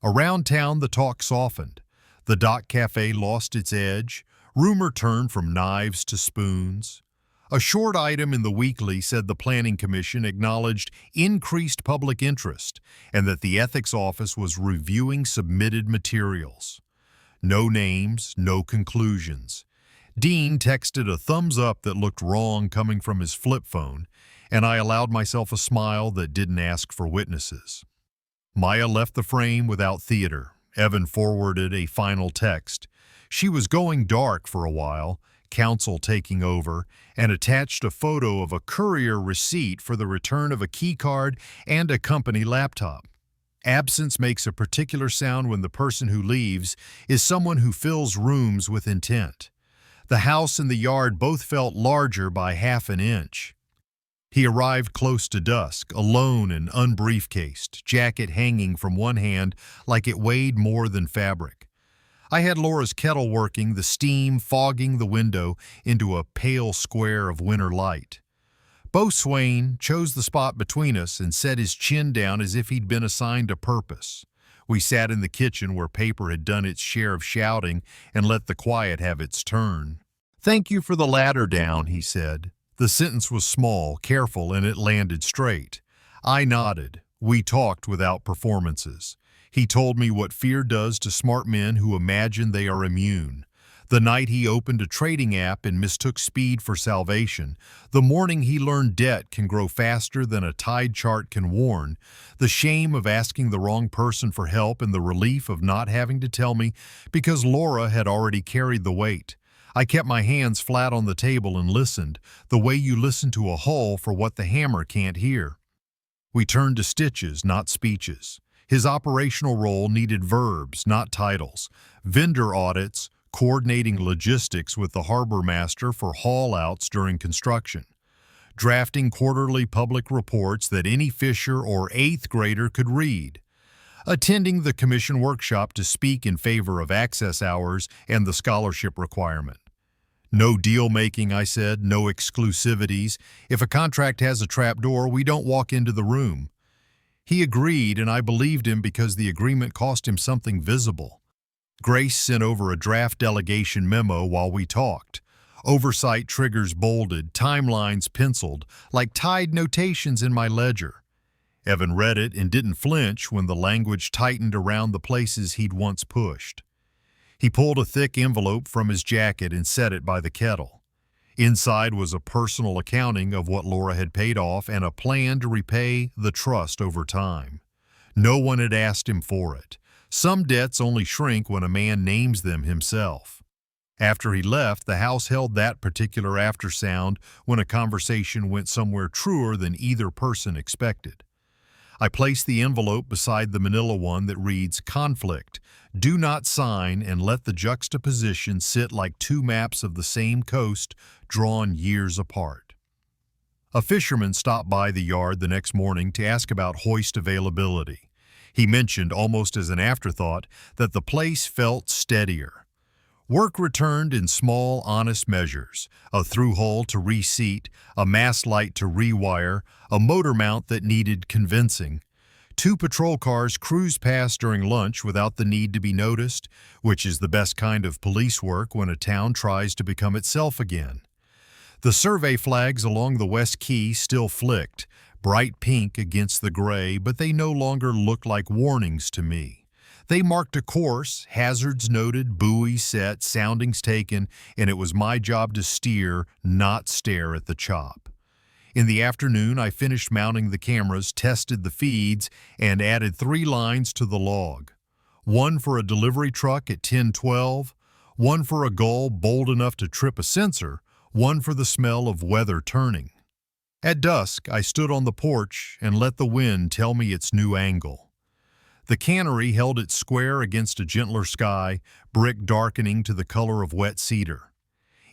Around town the talk softened. The Dock Cafe lost its edge. Rumor turned from knives to spoons. A short item in the weekly said the Planning Commission acknowledged increased public interest and that the ethics office was reviewing submitted materials. No names, no conclusions. Dean texted a thumbs up that looked wrong coming from his flip phone, and I allowed myself a smile that didn't ask for witnesses. Maya left the frame without theater. Evan forwarded a final text. She was going dark for a while, counsel taking over, and attached a photo of a courier receipt for the return of a keycard and a company laptop. Absence makes a particular sound when the person who leaves is someone who fills rooms with intent. The house and the yard both felt larger by half an inch. He arrived close to dusk, alone and unbriefcased, jacket hanging from one hand like it weighed more than fabric. I had Laura's kettle working, the steam fogging the window into a pale square of winter light. Bo Swain chose the spot between us and set his chin down as if he'd been assigned a purpose. We sat in the kitchen where paper had done its share of shouting and let the quiet have its turn. "Thank you for the ladder down," he said. The sentence was small, careful, and it landed straight. I nodded. We talked without performances. He told me what fear does to smart men who imagine they are immune. The night he opened a trading app and mistook speed for salvation. The morning he learned debt can grow faster than a tide chart can warn. The shame of asking the wrong person for help and the relief of not having to tell me because Laura had already carried the weight. I kept my hands flat on the table and listened, the way you listen to a hull for what the hammer can't hear. We turned to stitches, not speeches. His operational role needed verbs, not titles. Vendor audits, coordinating logistics with the harbor master for haul-outs during construction. Drafting quarterly public reports that any fisher or 8th grader could read. Attending the commission workshop to speak in favor of access hours and the scholarship requirement. No deal-making, I said, no exclusivities. If a contract has a trapdoor, we don't walk into the room. He agreed, and I believed him because the agreement cost him something visible. Grace sent over a draft delegation memo while we talked. Oversight triggers bolded, timelines penciled, like tied notations in my ledger. Evan read it and didn't flinch when the language tightened around the places he'd once pushed. He pulled a thick envelope from his jacket and set it by the kettle. Inside was a personal accounting of what Laura had paid off and a plan to repay the trust over time. No one had asked him for it. Some debts only shrink when a man names them himself. After he left, the house held that particular aftersound when a conversation went somewhere truer than either person expected. I placed the envelope beside the manila one that reads, "Conflict. Do not sign and let the juxtaposition sit like two maps of the same coast drawn years apart." A fisherman stopped by the yard the next morning to ask about hoist availability. He mentioned, almost as an afterthought, that the place felt steadier. Work returned in small, honest measures: a through hull to reseat, a mast light to rewire, a motor mount that needed convincing. 2 patrol cars cruised past during lunch without the need to be noticed, which is the best kind of police work when a town tries to become itself again. The survey flags along the West Quay still flicked, bright pink against the gray, but they no longer looked like warnings to me. They marked a course, hazards noted, buoys set, soundings taken, and it was my job to steer, not stare at the chop. In the afternoon, I finished mounting the cameras, tested the feeds, and added 3 lines to the log. One for a delivery truck at 10:12, one for a gull bold enough to trip a sensor, one for the smell of weather turning. At dusk, I stood on the porch and let the wind tell me its new angle. The Cannery held its square against a gentler sky, brick darkening to the color of wet cedar.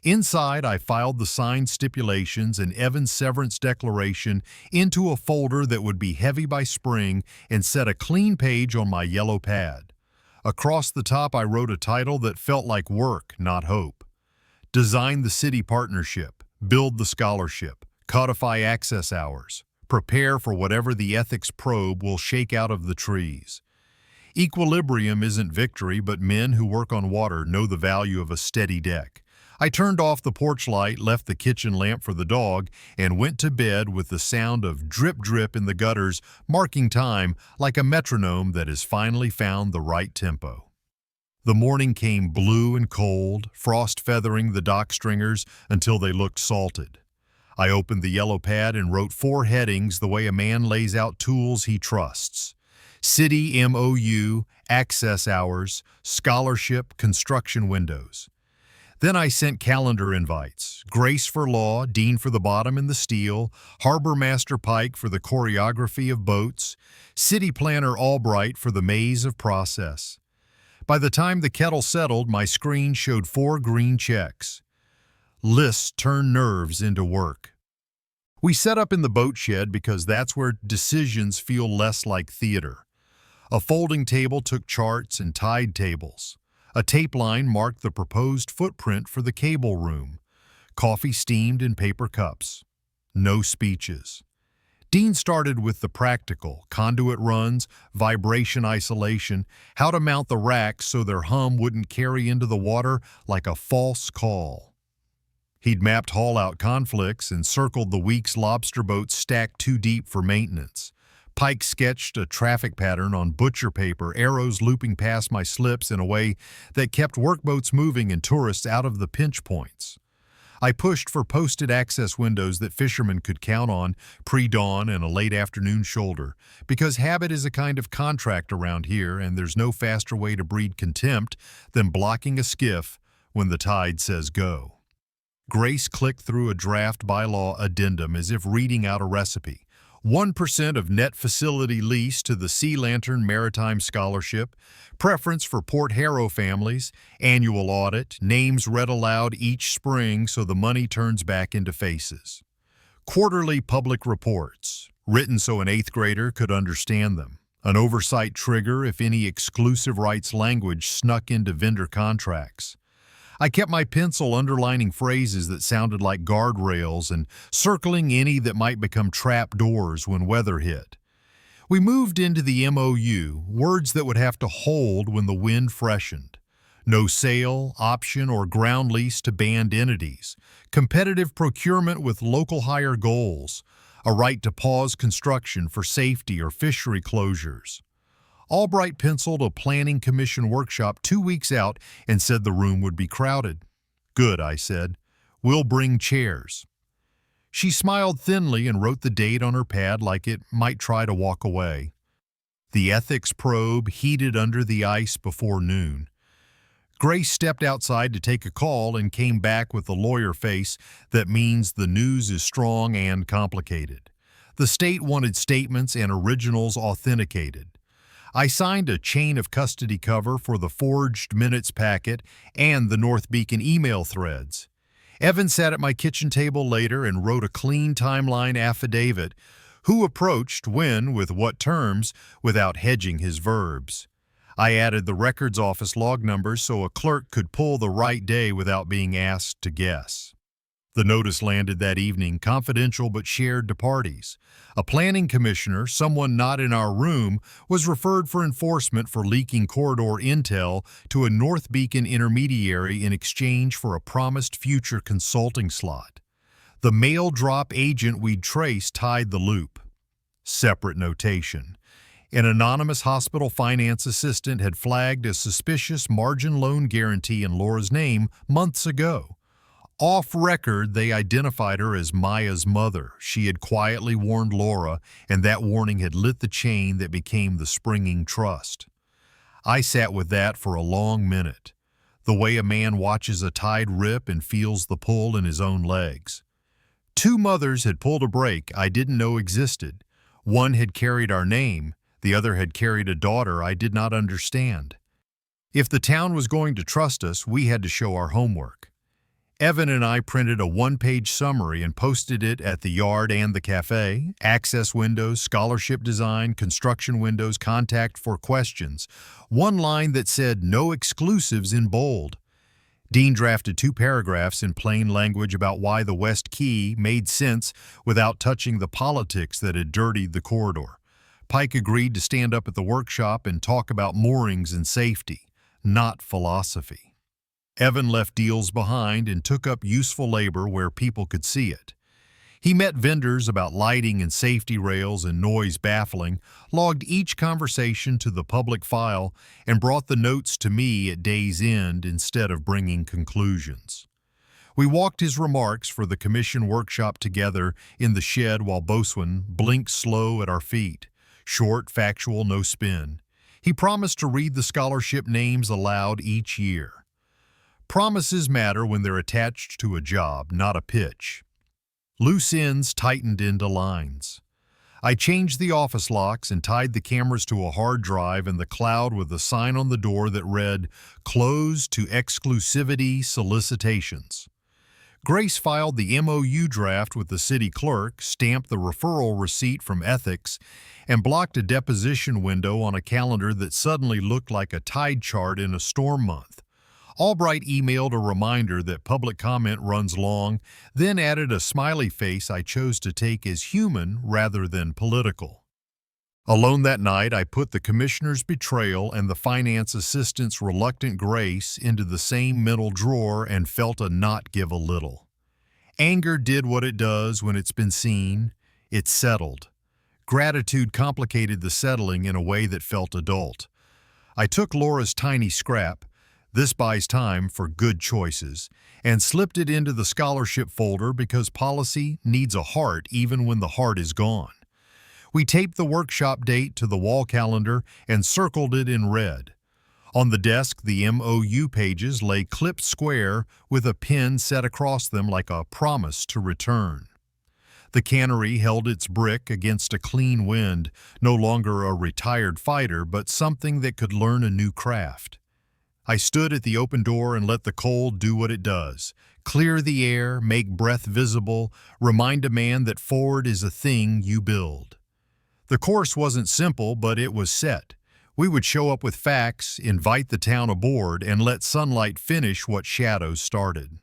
Inside, I filed the signed stipulations and Evan's severance declaration into a folder that would be heavy by spring and set a clean page on my yellow pad. Across the top, I wrote a title that felt like work, not hope. Design the city partnership, build the scholarship, codify access hours, prepare for whatever the ethics probe will shake out of the trees. Equilibrium isn't victory, but men who work on water know the value of a steady deck. I turned off the porch light, left the kitchen lamp for the dog, and went to bed with the sound of drip-drip in the gutters marking time like a metronome that has finally found the right tempo. The morning came blue and cold, frost feathering the dock stringers until they looked salted. I opened the yellow pad and wrote 4 headings the way a man lays out tools he trusts: City MOU, access hours, scholarship, construction windows. Then I sent calendar invites: Grace for law, Dean for the bottom and the steel, Harbor Master Pike for the choreography of boats, City Planner Albright for the maze of process. By the time the kettle settled, my screen showed 4 green checks. Lists turn nerves into work. We set up in the boat shed because that's where decisions feel less like theater. A folding table took charts and tide tables. A tape line marked the proposed footprint for the cable room. Coffee steamed in paper cups. No speeches. Dean started with the practical: conduit runs, vibration isolation, how to mount the racks so their hum wouldn't carry into the water like a false call. He'd mapped haul-out conflicts and circled the week's lobster boats stacked too deep for maintenance. Pike sketched a traffic pattern on butcher paper, arrows looping past my slips in a way that kept workboats moving and tourists out of the pinch points. I pushed for posted access windows that fishermen could count on pre-dawn and a late afternoon shoulder, because habit is a kind of contract around here, and there's no faster way to breed contempt than blocking a skiff when the tide says go. Grace clicked through a draft bylaw addendum as if reading out a recipe. 1% of net facility lease to the Sea Lantern Maritime Scholarship, preference for Port Harrow families, annual audit, names read aloud each spring so the money turns back into faces. Quarterly public reports, written so an 8th grader could understand them. An oversight trigger if any exclusive rights language snuck into vendor contracts. I kept my pencil underlining phrases that sounded like guardrails and circling any that might become trap doors when weather hit. We moved into the MOU, words that would have to hold when the wind freshened. No sale, option, or ground lease to banned entities. Competitive procurement with local hire goals. A right to pause construction for safety or fishery closures. Albright penciled a planning commission workshop 2 weeks out and said the room would be crowded. Good, I said. We'll bring chairs. She smiled thinly and wrote the date on her pad like it might try to walk away. The ethics probe heated under the ice before noon. Grace stepped outside to take a call and came back with a lawyer face that means the news is strong and complicated. The state wanted statements and originals authenticated. I signed a chain of custody cover for the forged minutes packet and the North Beacon email threads. Evan sat at my kitchen table later and wrote a clean timeline affidavit. Who approached, when, with what terms, without hedging his verbs. I added the records office log numbers so a clerk could pull the right day without being asked to guess. The notice landed that evening, confidential but shared to parties. A planning commissioner, someone not in our room, was referred for enforcement for leaking corridor intel to a North Beacon intermediary in exchange for a promised future consulting slot. The mail drop agent we'd traced tied the loop. Separate notation. An anonymous hospital finance assistant had flagged a suspicious margin loan guarantee in Laura's name months ago. Off record, they identified her as Maya's mother. She had quietly warned Laura, and that warning had lit the chain that became the springing trust. I sat with that for a long minute, the way a man watches a tide rip and feels the pull in his own legs. Two mothers had pulled a brake I didn't know existed. One had carried our name, the other had carried a daughter I did not understand. If the town was going to trust us, we had to show our homework. Evan and I printed a one-page summary and posted it at the yard and the cafe. Access windows, scholarship design, construction windows, contact for questions. One line that said no exclusives in bold. Dean drafted 2 paragraphs in plain language about why the West Key made sense without touching the politics that had dirtied the corridor. Pike agreed to stand up at the workshop and talk about moorings and safety, not philosophy. Evan left deals behind and took up useful labor where people could see it. He met vendors about lighting and safety rails and noise baffling, logged each conversation to the public file, and brought the notes to me at day's end instead of bringing conclusions. We walked his remarks for the commission workshop together in the shed while Bosuin blinked slow at our feet. Short, factual, no spin. He promised to read the scholarship names aloud each year. Promises matter when they're attached to a job, not a pitch. Loose ends tightened into lines. I changed the office locks and tied the cameras to a hard drive in the cloud with a sign on the door that read, "Closed to exclusivity solicitations." Grace filed the MOU draft with the city clerk, stamped the referral receipt from ethics, and blocked a deposition window on a calendar that suddenly looked like a tide chart in a storm month. Albright emailed a reminder that public comment runs long, then added a smiley face I chose to take as human rather than political. Alone that night, I put the commissioner's betrayal and the finance assistant's reluctant grace into the same mental drawer and felt a knot give a little. Anger did what it does when it's been seen. It settled. Gratitude complicated the settling in a way that felt adult. I took Laura's tiny scrap, "This buys time for good choices," and slipped it into the scholarship folder because policy needs a heart even when the heart is gone. We taped the workshop date to the wall calendar and circled it in red. On the desk, the MOU pages lay clipped square with a pin set across them like a promise to return. The Cannery held its brick against a clean wind, no longer a retired fighter, but something that could learn a new craft. I stood at the open door and let the cold do what it does. Clear the air, make breath visible, remind a man that forward is a thing you build. The course wasn't simple, but it was set. We would show up with facts, invite the town aboard, and let sunlight finish what shadows started.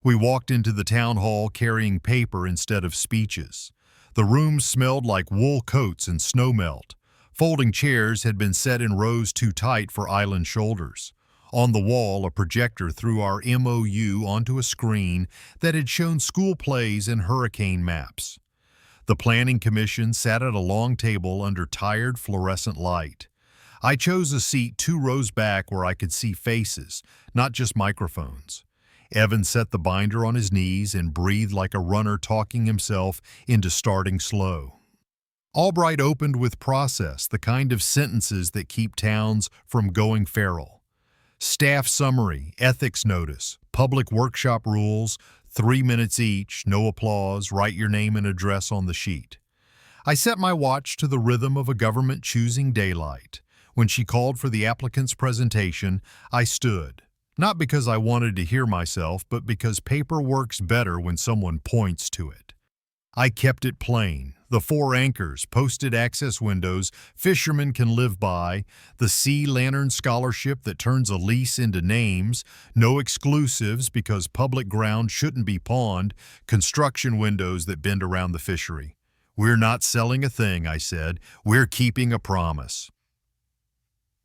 We walked into the town hall carrying paper instead of speeches. The room smelled like wool coats and snowmelt. Folding chairs had been set in rows too tight for island shoulders. On the wall, a projector threw our MOU onto a screen that had shown school plays and hurricane maps. The planning commission sat at a long table under tired fluorescent light. I chose a seat 2 rows back where I could see faces, not just microphones. Evan set the binder on his knees and breathed like a runner talking himself into starting slow. Albright opened with process, the kind of sentences that keep towns from going feral. Staff summary, ethics notice, public workshop rules, 3 minutes each, no applause, write your name and address on the sheet. I set my watch to the rhythm of a government choosing daylight. When she called for the applicant's presentation, I stood. Not because I wanted to hear myself, but because paper works better when someone points to it. I kept it plain. The 4 anchors, posted access windows fishermen can live by, the Sea Lantern Scholarship that turns a lease into names, no exclusives because public ground shouldn't be pawned, construction windows that bend around the fishery. We're not selling a thing, I said. We're keeping a promise.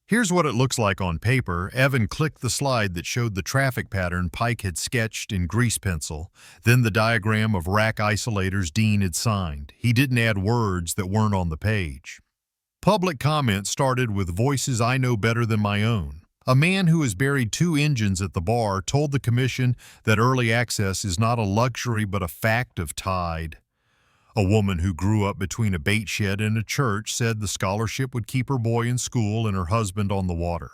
Here's what it looks like on paper. Evan clicked the slide that showed the traffic pattern Pike had sketched in grease pencil, then the diagram of rack isolators Dean had signed. He didn't add words that weren't on the page. Public comment started with voices I know better than my own. A man who has buried 2 engines at the bar told the commission that early access is not a luxury but a fact of tide. A woman who grew up between a bait shed and a church said the scholarship would keep her boy in school and her husband on the water.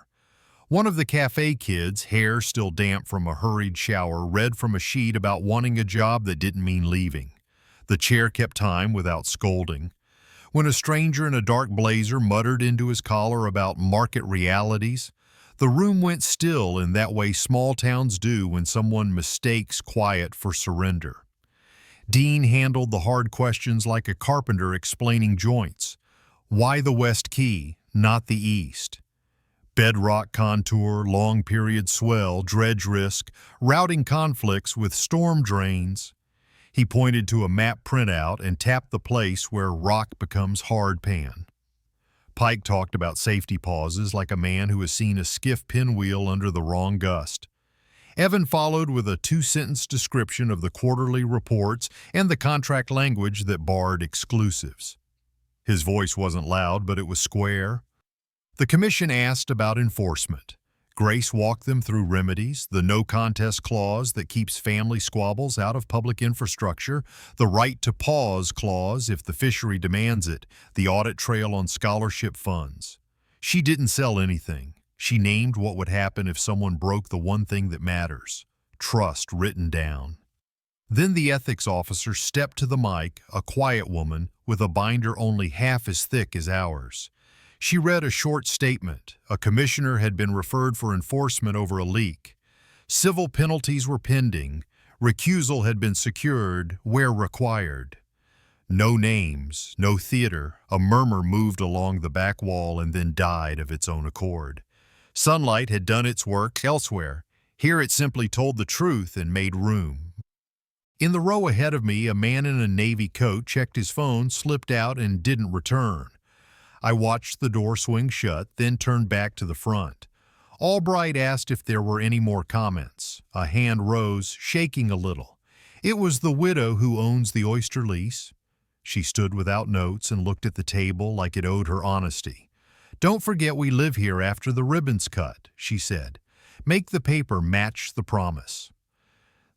One of the cafe kids, hair still damp from a hurried shower, read from a sheet about wanting a job that didn't mean leaving. The chair kept time without scolding. When a stranger in a dark blazer muttered into his collar about market realities, the room went still in that way small towns do when someone mistakes quiet for surrender. Dean handled the hard questions like a carpenter explaining joints. Why the West Key, not the East? Bedrock contour, long period swell, dredge risk, routing conflicts with storm drains. He pointed to a map printout and tapped the place where rock becomes hard pan. Pike talked about safety pauses like a man who has seen a skiff pinwheel under the wrong gust. Evan followed with a 2-sentence description of the quarterly reports and the contract language that barred exclusives. His voice wasn't loud, but it was square. The commission asked about enforcement. Grace walked them through remedies, the no contest clause that keeps family squabbles out of public infrastructure, the right to pause clause if the fishery demands it, the audit trail on scholarship funds. She didn't sell anything. She named what would happen if someone broke the one thing that matters, trust written down. Then the ethics officer stepped to the mic, a quiet woman with a binder only half as thick as ours. She read a short statement. A commissioner had been referred for enforcement over a leak. Civil penalties were pending. Recusal had been secured where required. No names, no theater. A murmur moved along the back wall and then died of its own accord. Sunlight had done its work elsewhere. Here it simply told the truth and made room. In the row ahead of me, a man in a navy coat checked his phone, slipped out, and didn't return. I watched the door swing shut, then turned back to the front. Albright asked if there were any more comments. A hand rose, shaking a little. It was the widow who owns the oyster lease. She stood without notes and looked at the table like it owed her honesty. "Don't forget we live here after the ribbon's cut," she said. "Make the paper match the promise."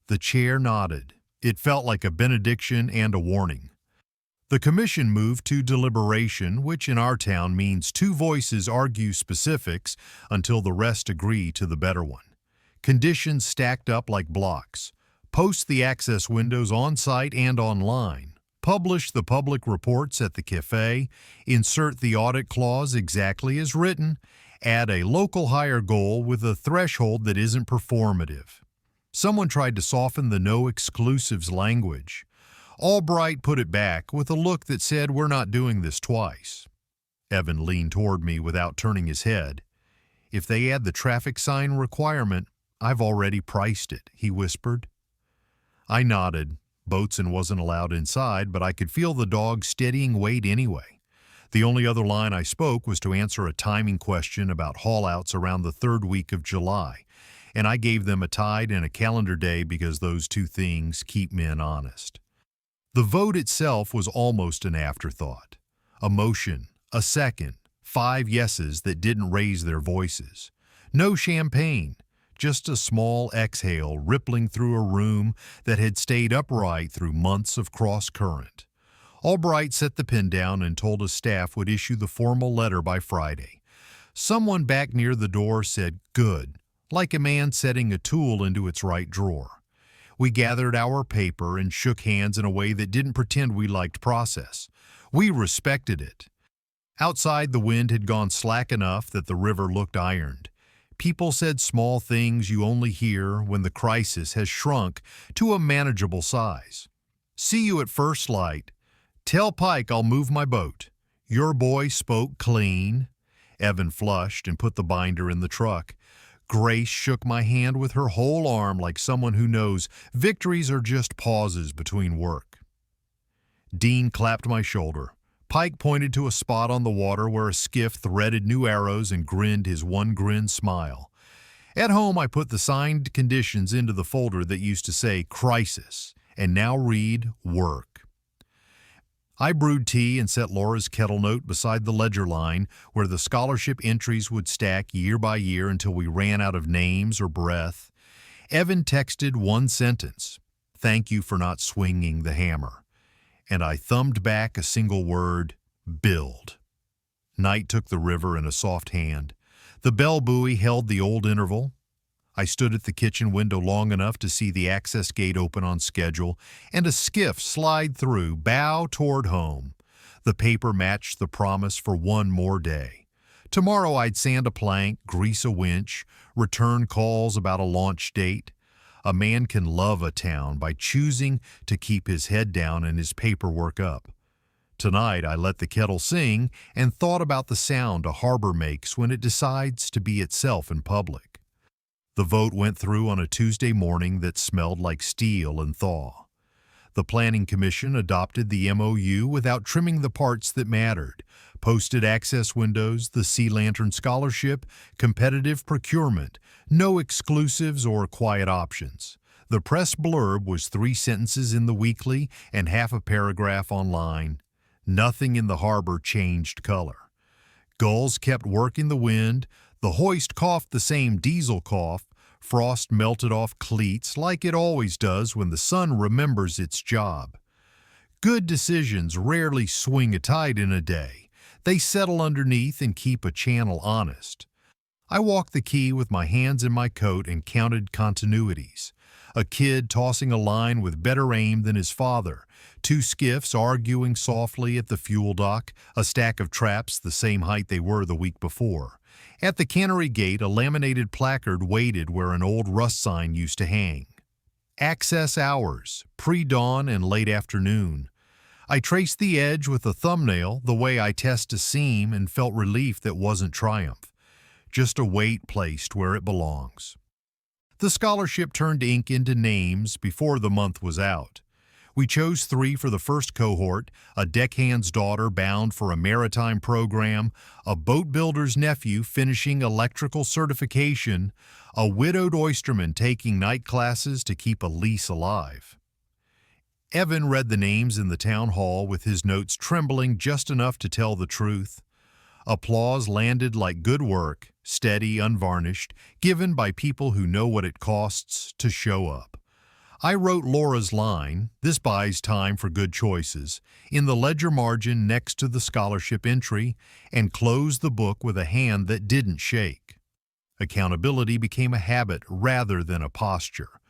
The chair nodded. It felt like a benediction and a warning. The commission moved to deliberation, which in our town means 2 voices argue specifics until the rest agree to the better one. Conditions stacked up like blocks. Post the access windows on-site and online. Publish the public reports at the cafe, insert the audit clause exactly as written, add a local hire goal with a threshold that isn't performative. Someone tried to soften the no exclusives language. Albright put it back with a look that said, "We're not doing this twice." Evan leaned toward me without turning his head. "If they add the traffic sign requirement, I've already priced it," he whispered. I nodded. Boatswain wasn't allowed inside, but I could feel the dog steadying weight anyway. The only other line I spoke was to answer a timing question about haul-outs around the 3rd week of July, and I gave them a tide and a calendar day because those 2 things keep men honest. The vote itself was almost an afterthought. A motion, a second, 5 yeses that didn't raise their voices. No champagne. Just a small exhale rippling through a room that had stayed upright through months of cross-current. Albright set the pen down and told his staff would issue the formal letter by Friday. Someone back near the door said, "Good. like a man setting a tool into its right drawer. We gathered our paper and shook hands in a way that didn't pretend we liked process. We respected it. Outside, the wind had gone slack enough that the river looked ironed. People said small things you only hear when the crisis has shrunk to a manageable size. See you at first light. Tell Pike I'll move my boat. Your boy spoke clean. Evan flushed and put the binder in the truck. Grace shook my hand with her whole arm like someone who knows victories are just pauses between work. Dean clapped my shoulder. Pike pointed to a spot on the water where a skiff threaded new arrows and grinned his one grin smile. At home, I put the signed conditions into the folder that used to say crisis and now read work. I brewed tea and set Laura's kettle note beside the ledger line where the scholarship entries would stack year by year until we ran out of names or breath. Evan texted one sentence, "Thank you for not swinging the hammer." And I thumbed back a single word, build. Night took the river in a soft hand. The bell buoy held the old interval. I stood at the kitchen window long enough to see the access gate open on schedule and a skiff slide through, bow toward home. The paper matched the promise for one more day. Tomorrow I'd sand a plank, grease a winch, return calls about a launch date. A man can love a town by choosing to keep his head down and his paperwork up. Tonight I let the kettle sing and thought about the sound a harbor makes when it decides to be itself in public. The vote went through on a Tuesday morning that smelled like steel and thaw. The Planning Commission adopted the MOU without trimming the parts that mattered: posted access windows, the Sea Lantern Scholarship, competitive procurement, no exclusives or quiet options. The press blurb was 3 sentences in the weekly and half a paragraph online. Nothing in the harbor changed color. Gulls kept working the wind, the hoist coughed the same diesel cough, frost melted off cleats like it always does when the sun remembers its job. Good decisions rarely swing a tide in a day. They settle underneath and keep a channel honest. I walked the quay with my hands in my coat and counted continuities. A kid tossing a line with better aim than his father, 2 skiffs arguing softly at the fuel dock, a stack of traps the same height they were the week before. At the Cannery gate, a laminated placard waited where an old rust sign used to hang. Access hours, pre-dawn and late afternoon. I traced the edge with a thumbnail the way I test a seam and felt relief that wasn't triumph. Just a weight placed where it belongs. The scholarship turned ink into names before the month was out. We chose 3 for the first cohort: a deckhand's daughter bound for a maritime program, a boat builder's nephew finishing electrical certification, a widowed oysterman taking night classes to keep a lease alive. Evan read the names in the town hall with his notes trembling just enough to tell the truth. Applause landed like good work, steady, unvarnished, given by people who know what it costs to show up. I wrote Laura's line, "This buys time for good choices," in the ledger margin next to the scholarship entry, and closed the book with a hand that didn't shake. Accountability became a habit rather than a posture.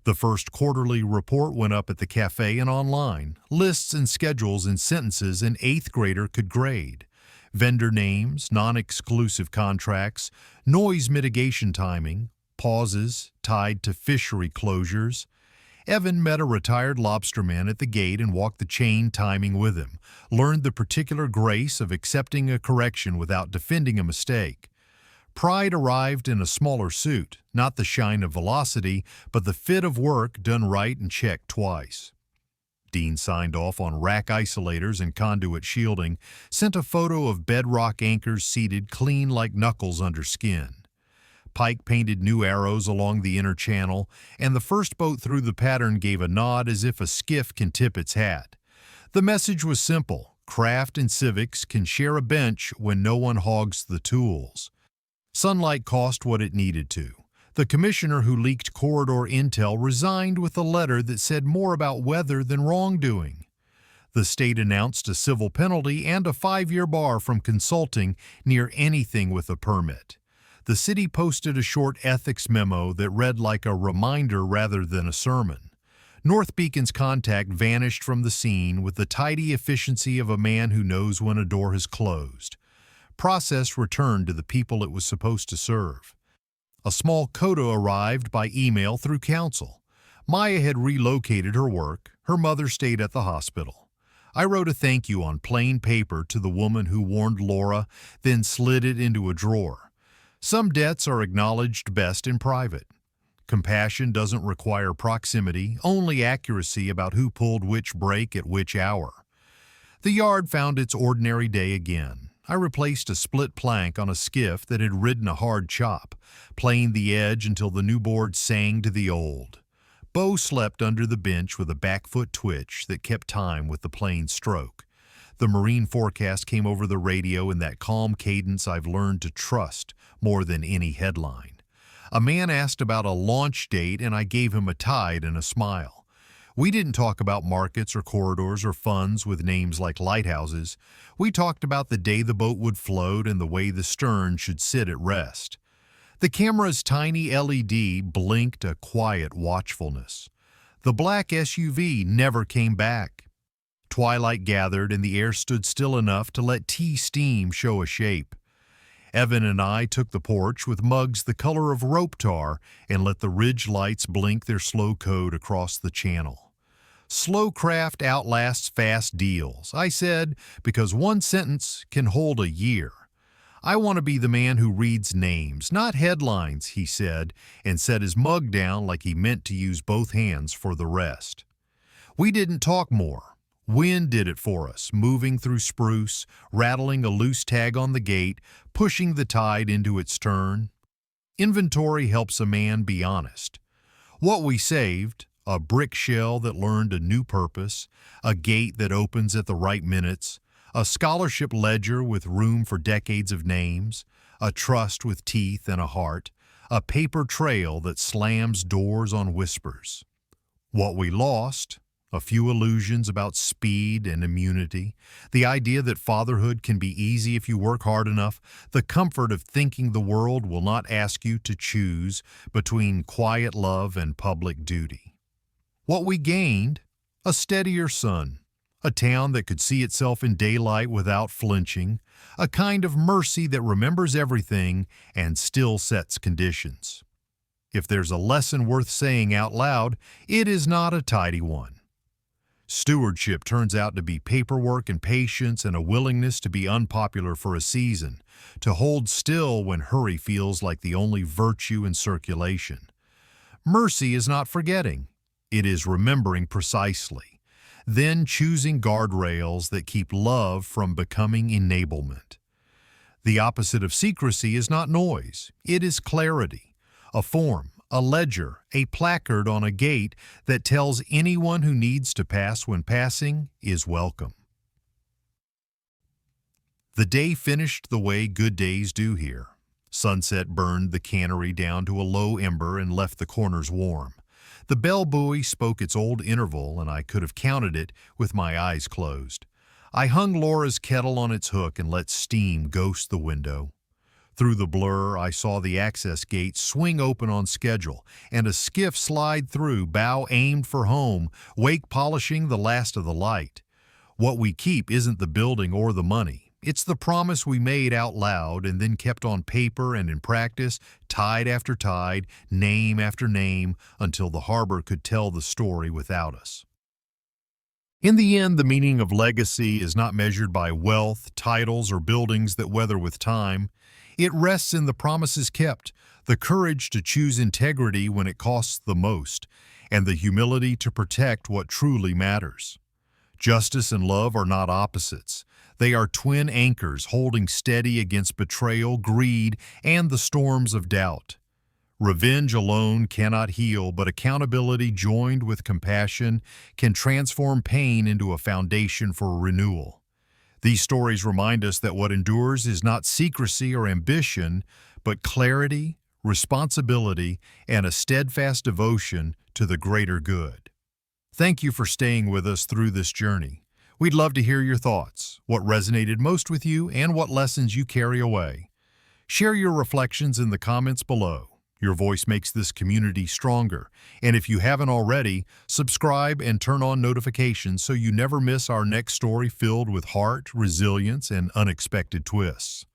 The first quarterly report went up at the cafe and online, lists and schedules in sentences an 8th grader could grade. Vendor names, non-exclusive contracts, noise mitigation timing, pauses tied to fishery closures. Evan met a retired lobsterman at the gate and walked the chain timing with him, learned the particular grace of accepting a correction without defending a mistake. Pride arrived in a smaller suit, not the shine of velocity, but the fit of work done right and checked twice. Dean signed off on rack isolators and conduit shielding, sent a photo of bedrock anchors seated clean like knuckles under skin. Pike painted new arrows along the inner channel, and the first boat through the pattern gave a nod as if a skiff can tip its hat. The message was simple: craft and civics can share a bench when no one hogs the tools. Sunlight cost what it needed to. The commissioner who leaked corridor intel resigned with a letter that said more about weather than wrongdoing. The state announced a civil penalty and a 5-year bar from consulting near anything with a permit. The city posted a short ethics memo that read like a reminder rather than a sermon. North Beacon's contact vanished from the scene with the tidy efficiency of a man who knows when a door has closed. Process returned to the people it was supposed to serve. A small coda arrived by email through council. Maya had relocated her work. Her mother stayed at the hospital. I wrote a thank you on plain paper to the woman who warned Laura, then slid it into a drawer. Some debts are acknowledged best in private. Compassion doesn't require proximity, only accuracy about who pulled which brake at which hour. The yard found its ordinary day again. I replaced a split plank on a skiff that had ridden a hard chop, planed the edge until the new board sang to the old. Bo slept under the bench with a back foot twitch that kept time with the plane stroke. The marine forecast came over the radio in that calm cadence I've learned to trust more than any headline. A man asked about a launch date and I gave him a tide and a smile. We didn't talk about markets or corridors or funds with names like lighthouses. We talked about the day the boat would float and the way the stern should sit at rest. The camera's tiny LED blinked a quiet watchfulness. The black SUV never came back. Twilight gathered and the air stood still enough to let tea steam show a shape. Evan and I took the porch with mugs the color of rope tar and let the ridge lights blink their slow code across the channel. Slow craft outlasts fast deals, I said, because one sentence can hold a year. I want to be the man who reads names, not headlines, he said, and set his mug down like he meant to use both hands for the rest. We didn't talk more. Wind did it for us, moving through spruce, rattling a loose tag on the gate, pushing the tide into its turn. Inventory helps a man be honest. What we saved, a brick shell that learned a new purpose, a gate that opens at the right minutes, a scholarship ledger with room for decades of names, a trust with teeth and a heart, a paper trail that slams doors on whispers. What we lost, a few illusions about speed and immunity, the idea that fatherhood can be easy if you work hard enough, the comfort of thinking the world will not ask you to choose between quiet love and public duty. What we gained, a steadier sun, a town that could see itself in daylight without flinching, a kind of mercy that remembers everything and still sets conditions. If there's a lesson worth saying out loud, it is not a tidy one. Stewardship turns out to be paperwork and patience and a willingness to be unpopular for a season, to hold still when hurry feels like the only virtue in circulation. Mercy is not forgetting. It is remembering precisely, then choosing guardrails that keep love from becoming enablement. The opposite of secrecy is not noise. It is clarity, a form, a ledger, a placard on a gate that tells anyone who needs to pass when passing is welcome. The day finished the way good days do here. Sunset burned the cannery down to a low ember and left the corners warm. The bell buoy spoke its old interval, and I could have counted it with my eyes closed. I hung Laura's kettle on its hook and let steam ghost the window. Through the blur, I saw the access gate swing open on schedule, and a skiff slide through, bow aimed for home, wake polishing the last of the light. What we keep isn't the building or the money. It's the promise we made out loud and then kept on paper and in practice, tide after tide, name after name, until the harbor could tell the story without us. In the end, the meaning of legacy is not measured by wealth, titles, or buildings that weather with time. It rests in the promises kept, the courage to choose integrity when it costs the most, and the humility to protect what truly matters. Justice and love are not opposites. They are twin anchors holding steady against betrayal, greed, and the storms of doubt. Revenge alone cannot heal, but accountability joined with compassion can transform pain into a foundation for renewal. These stories remind us that what endures is not secrecy or ambition, but clarity, responsibility, and a steadfast devotion to the greater good. Thank you for staying with us through this journey. We'd love to hear your thoughts, what resonated most with you, and what lessons you carry away. Share your reflections in the comments below. Your voice makes this community stronger. And if you haven't already, subscribe and turn on notifications so you never miss our next story filled with heart, resilience, and unexpected twists.